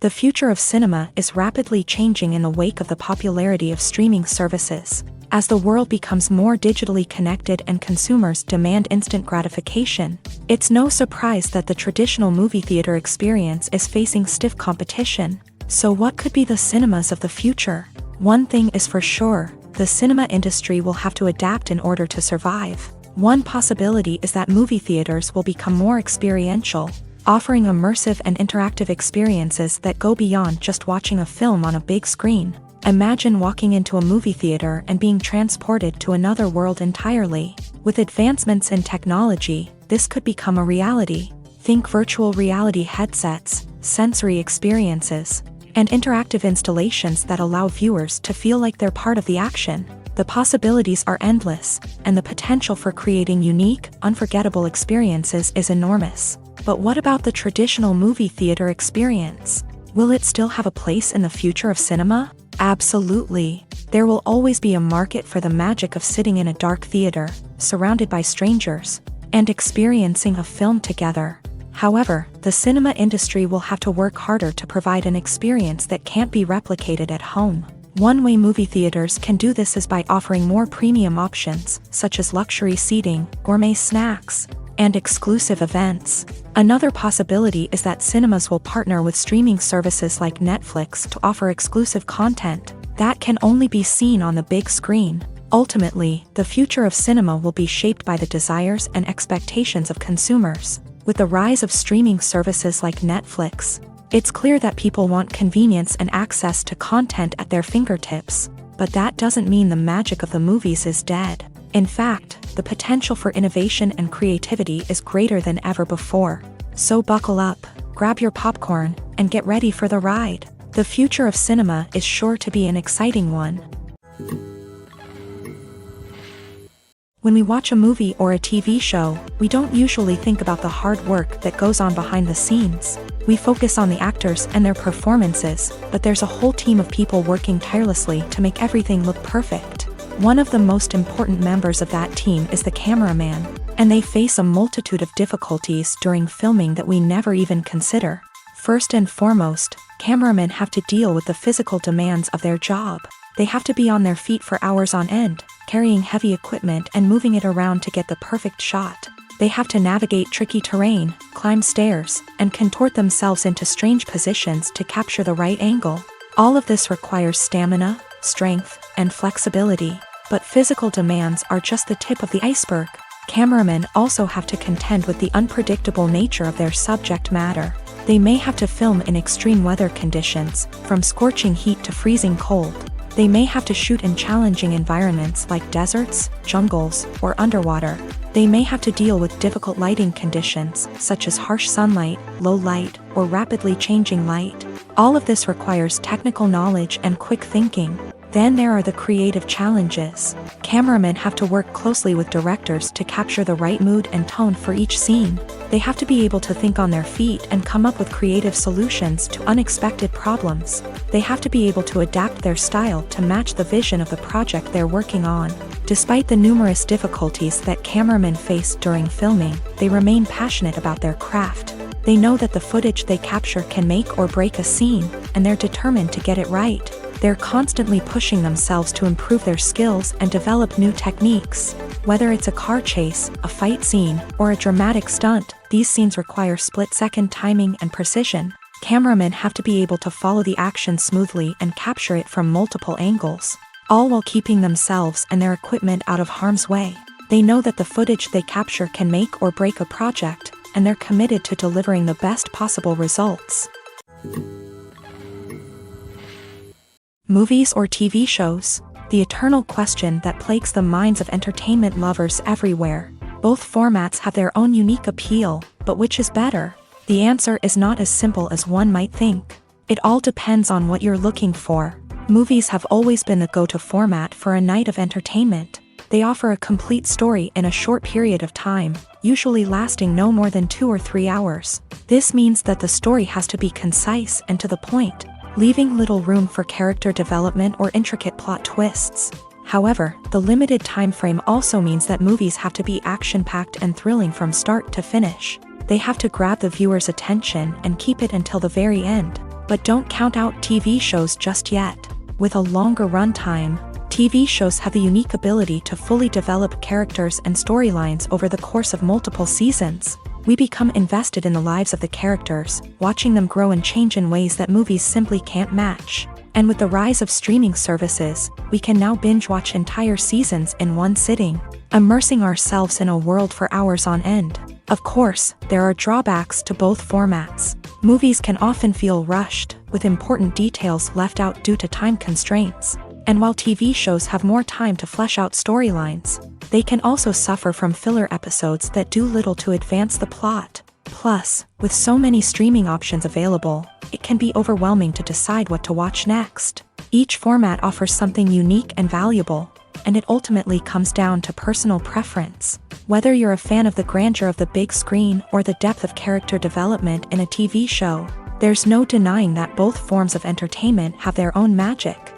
The future of cinema is rapidly changing in the wake of the popularity of streaming services. As the world becomes more digitally connected and consumers demand instant gratification, it's no surprise that the traditional movie theater experience is facing stiff competition. So what could be the cinemas of the future? One thing is for sure, the cinema industry will have to adapt in order to survive. One possibility is that movie theaters will become more experiential, offering immersive and interactive experiences that go beyond just watching a film on a big screen. Imagine walking into a movie theater and being transported to another world entirely. With advancements in technology, this could become a reality. Think virtual reality headsets, sensory experiences, and interactive installations that allow viewers to feel like they're part of the action. The possibilities are endless, and the potential for creating unique, unforgettable experiences is enormous. But what about the traditional movie theater experience? Will it still have a place in the future of cinema? Absolutely. There will always be a market for the magic of sitting in a dark theater, surrounded by strangers, and experiencing a film together. However, the cinema industry will have to work harder to provide an experience that can't be replicated at home. One way movie theaters can do this is by offering more premium options, such as luxury seating, gourmet snacks, and exclusive events. Another possibility is that cinemas will partner with streaming services like Netflix to offer exclusive content that can only be seen on the big screen. Ultimately, the future of cinema will be shaped by the desires and expectations of consumers. With the rise of streaming services like Netflix, it's clear that people want convenience and access to content at their fingertips. But that doesn't mean the magic of the movies is dead. In fact, the potential for innovation and creativity is greater than ever before. So buckle up, grab your popcorn, and get ready for the ride. The future of cinema is sure to be an exciting one. When we watch a movie or a TV show, we don't usually think about the hard work that goes on behind the scenes. We focus on the actors and their performances, but there's a whole team of people working tirelessly to make everything look perfect. One of the most important members of that team is the cameraman, and they face a multitude of difficulties during filming that we never even consider. First and foremost, cameramen have to deal with the physical demands of their job. They have to be on their feet for hours on end, carrying heavy equipment and moving it around to get the perfect shot. They have to navigate tricky terrain, climb stairs, and contort themselves into strange positions to capture the right angle. All of this requires stamina, strength, and flexibility. But physical demands are just the tip of the iceberg. Cameramen also have to contend with the unpredictable nature of their subject matter. They may have to film in extreme weather conditions, from scorching heat to freezing cold. They may have to shoot in challenging environments like deserts, jungles, or underwater. They may have to deal with difficult lighting conditions, such as harsh sunlight, low light, or rapidly changing light. All of this requires technical knowledge and quick thinking. Then there are the creative challenges. Cameramen have to work closely with directors to capture the right mood and tone for each scene. They have to be able to think on their feet and come up with creative solutions to unexpected problems. They have to be able to adapt their style to match the vision of the project they're working on. Despite the numerous difficulties that cameramen face during filming, they remain passionate about their craft. They know that the footage they capture can make or break a scene, and they're determined to get it right. They're constantly pushing themselves to improve their skills and develop new techniques. Whether it's a car chase, a fight scene, or a dramatic stunt, these scenes require split-second timing and precision. Cameramen have to be able to follow the action smoothly and capture it from multiple angles, all while keeping themselves and their equipment out of harm's way. They know that the footage they capture can make or break a project, and they're committed to delivering the best possible results. Movies or TV shows? The eternal question that plagues the minds of entertainment lovers everywhere. Both formats have their own unique appeal, but which is better? The answer is not as simple as one might think. It all depends on what you're looking for. Movies have always been the go-to format for a night of entertainment. They offer a complete story in a short period of time, usually lasting no more than 2 or 3 hours. This means that the story has to be concise and to the point, leaving little room for character development or intricate plot twists. However, the limited time frame also means that movies have to be action-packed and thrilling from start to finish. They have to grab the viewer's attention and keep it until the very end. But don't count out TV shows just yet. With a longer runtime, TV shows have the unique ability to fully develop characters and storylines over the course of multiple seasons. We become invested in the lives of the characters, watching them grow and change in ways that movies simply can't match. And with the rise of streaming services, we can now binge-watch entire seasons in one sitting, immersing ourselves in a world for hours on end. Of course, there are drawbacks to both formats. Movies can often feel rushed, with important details left out due to time constraints. And while TV shows have more time to flesh out storylines, they can also suffer from filler episodes that do little to advance the plot. Plus, with so many streaming options available, it can be overwhelming to decide what to watch next. Each format offers something unique and valuable. and it ultimately comes down to personal preference. Whether you're a fan of the grandeur of the big screen or the depth of character development in a TV show, there's no denying that both forms of entertainment have their own magic.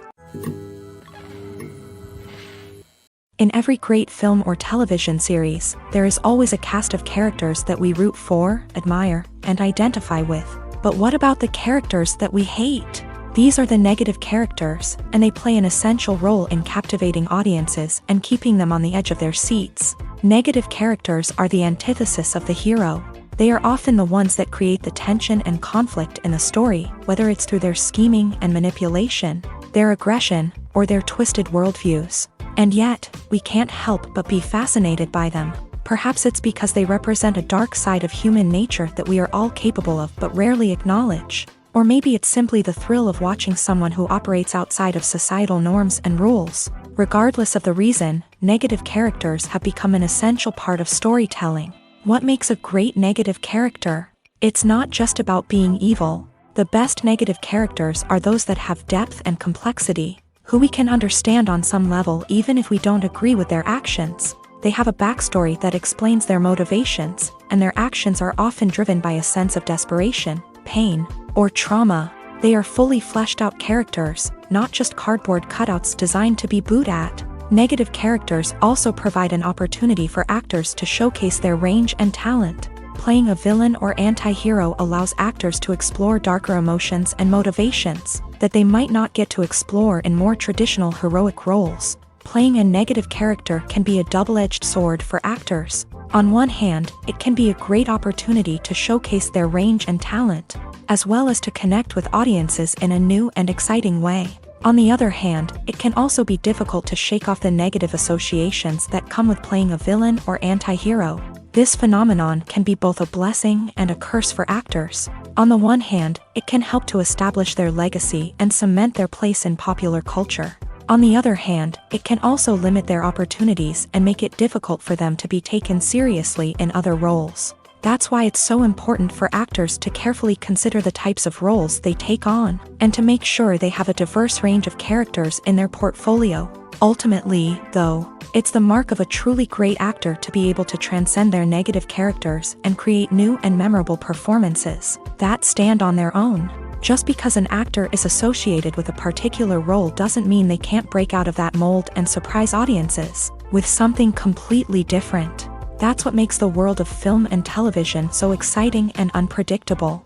In every great film or television series, there is always a cast of characters that we root for, admire, and identify with. But what about the characters that we hate? These are the negative characters, and they play an essential role in captivating audiences and keeping them on the edge of their seats. Negative characters are the antithesis of the hero. They are often the ones that create the tension and conflict in the story, whether it's through their scheming and manipulation, their aggression, or their twisted worldviews. And yet, we can't help but be fascinated by them. Perhaps it's because they represent a dark side of human nature that we are all capable of but rarely acknowledge. Or maybe it's simply the thrill of watching someone who operates outside of societal norms and rules. Regardless of the reason, negative characters have become an essential part of storytelling. What makes a great negative character? It's not just about being evil. The best negative characters are those that have depth and complexity, who we can understand on some level even if we don't agree with their actions. They have a backstory that explains their motivations, and their actions are often driven by a sense of desperation, pain, or trauma. They are fully fleshed out characters, not just cardboard cutouts designed to be booed at. Negative characters also provide an opportunity for actors to showcase their range and talent. Playing a villain or anti-hero allows actors to explore darker emotions and motivations that they might not get to explore in more traditional heroic roles. Playing a negative character can be a double-edged sword for actors. On one hand, it can be a great opportunity to showcase their range and talent, as well as to connect with audiences in a new and exciting way. On the other hand, it can also be difficult to shake off the negative associations that come with playing a villain or anti-hero. This phenomenon can be both a blessing and a curse for actors. On the one hand, it can help to establish their legacy and cement their place in popular culture. On the other hand, it can also limit their opportunities and make it difficult for them to be taken seriously in other roles. That's why it's so important for actors to carefully consider the types of roles they take on, and to make sure they have a diverse range of characters in their portfolio. Ultimately, though, it's the mark of a truly great actor to be able to transcend their negative characters and create new and memorable performances that stand on their own. Just because an actor is associated with a particular role doesn't mean they can't break out of that mold and surprise audiences with something completely different. That's what makes the world of film and television so exciting and unpredictable.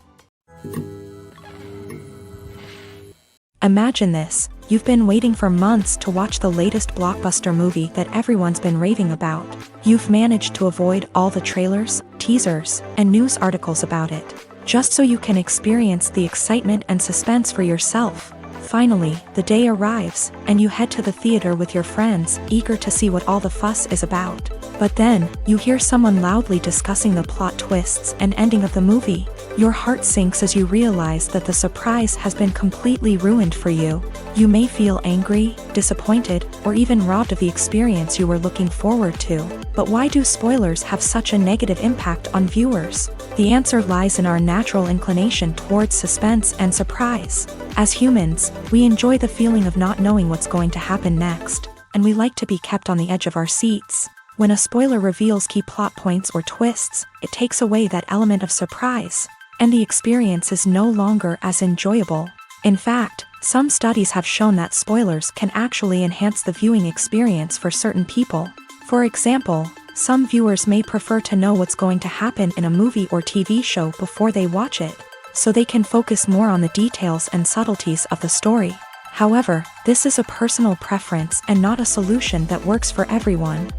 Imagine this: you've been waiting for months to watch the latest blockbuster movie that everyone's been raving about. You've managed to avoid all the trailers, teasers, and news articles about it, just so you can experience the excitement and suspense for yourself. Finally, the day arrives, and you head to the theater with your friends, eager to see what all the fuss is about. But then, you hear someone loudly discussing the plot twists and ending of the movie. Your heart sinks as you realize that the surprise has been completely ruined for you. You may feel angry, disappointed, or even robbed of the experience you were looking forward to. But why do spoilers have such a negative impact on viewers? The answer lies in our natural inclination towards suspense and surprise. As humans, we enjoy the feeling of not knowing what's going to happen next, and we like to be kept on the edge of our seats. When a spoiler reveals key plot points or twists, it takes away that element of surprise, and the experience is no longer as enjoyable. In fact, some studies have shown that spoilers can actually enhance the viewing experience for certain people. For example, some viewers may prefer to know what's going to happen in a movie or TV show before they watch it, so they can focus more on the details and subtleties of the story. However, this is a personal preference and not a solution that works for everyone.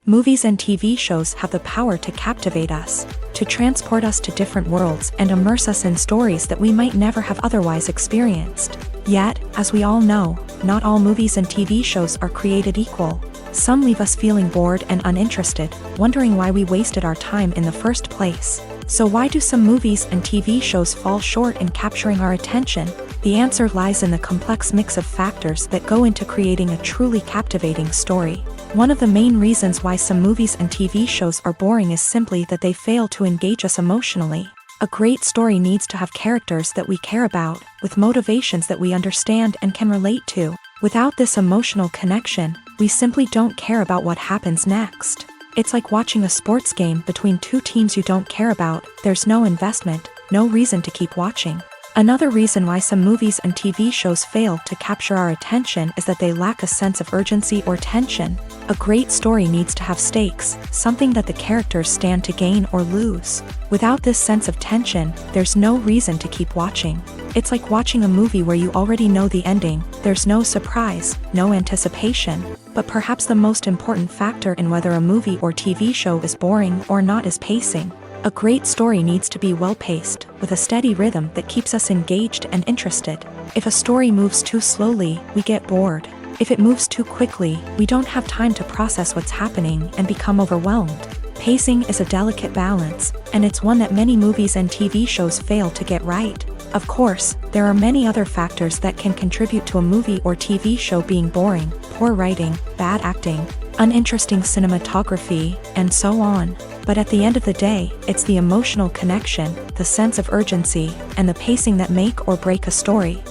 Movies and TV shows have the power to captivate us, to transport us to different worlds and immerse us in stories that we might never have otherwise experienced. Yet, as we all know, not all movies and TV shows are created equal. Some leave us feeling bored and uninterested, wondering why we wasted our time in the first place. So why do some movies and TV shows fall short in capturing our attention? The answer lies in the complex mix of factors that go into creating a truly captivating story. One of the main reasons why some movies and TV shows are boring is simply that they fail to engage us emotionally. A great story needs to have characters that we care about, with motivations that we understand and can relate to. Without this emotional connection, we simply don't care about what happens next. It's like watching a sports game between two teams you don't care about. There's no investment, no reason to keep watching. Another reason why some movies and TV shows fail to capture our attention is that they lack a sense of urgency or tension. A great story needs to have stakes, something that the characters stand to gain or lose. Without this sense of tension, there's no reason to keep watching. It's like watching a movie where you already know the ending. There's no surprise, no anticipation. But perhaps the most important factor in whether a movie or TV show is boring or not is pacing. A great story needs to be well-paced, with a steady rhythm that keeps us engaged and interested. If a story moves too slowly, we get bored. If it moves too quickly, we don't have time to process what's happening and become overwhelmed. Pacing is a delicate balance, and it's one that many movies and TV shows fail to get right. Of course, there are many other factors that can contribute to a movie or TV show being boring: poor writing, bad acting, uninteresting cinematography, and so on. But at the end of the day, it's the emotional connection, the sense of urgency, and the pacing that make or break a story.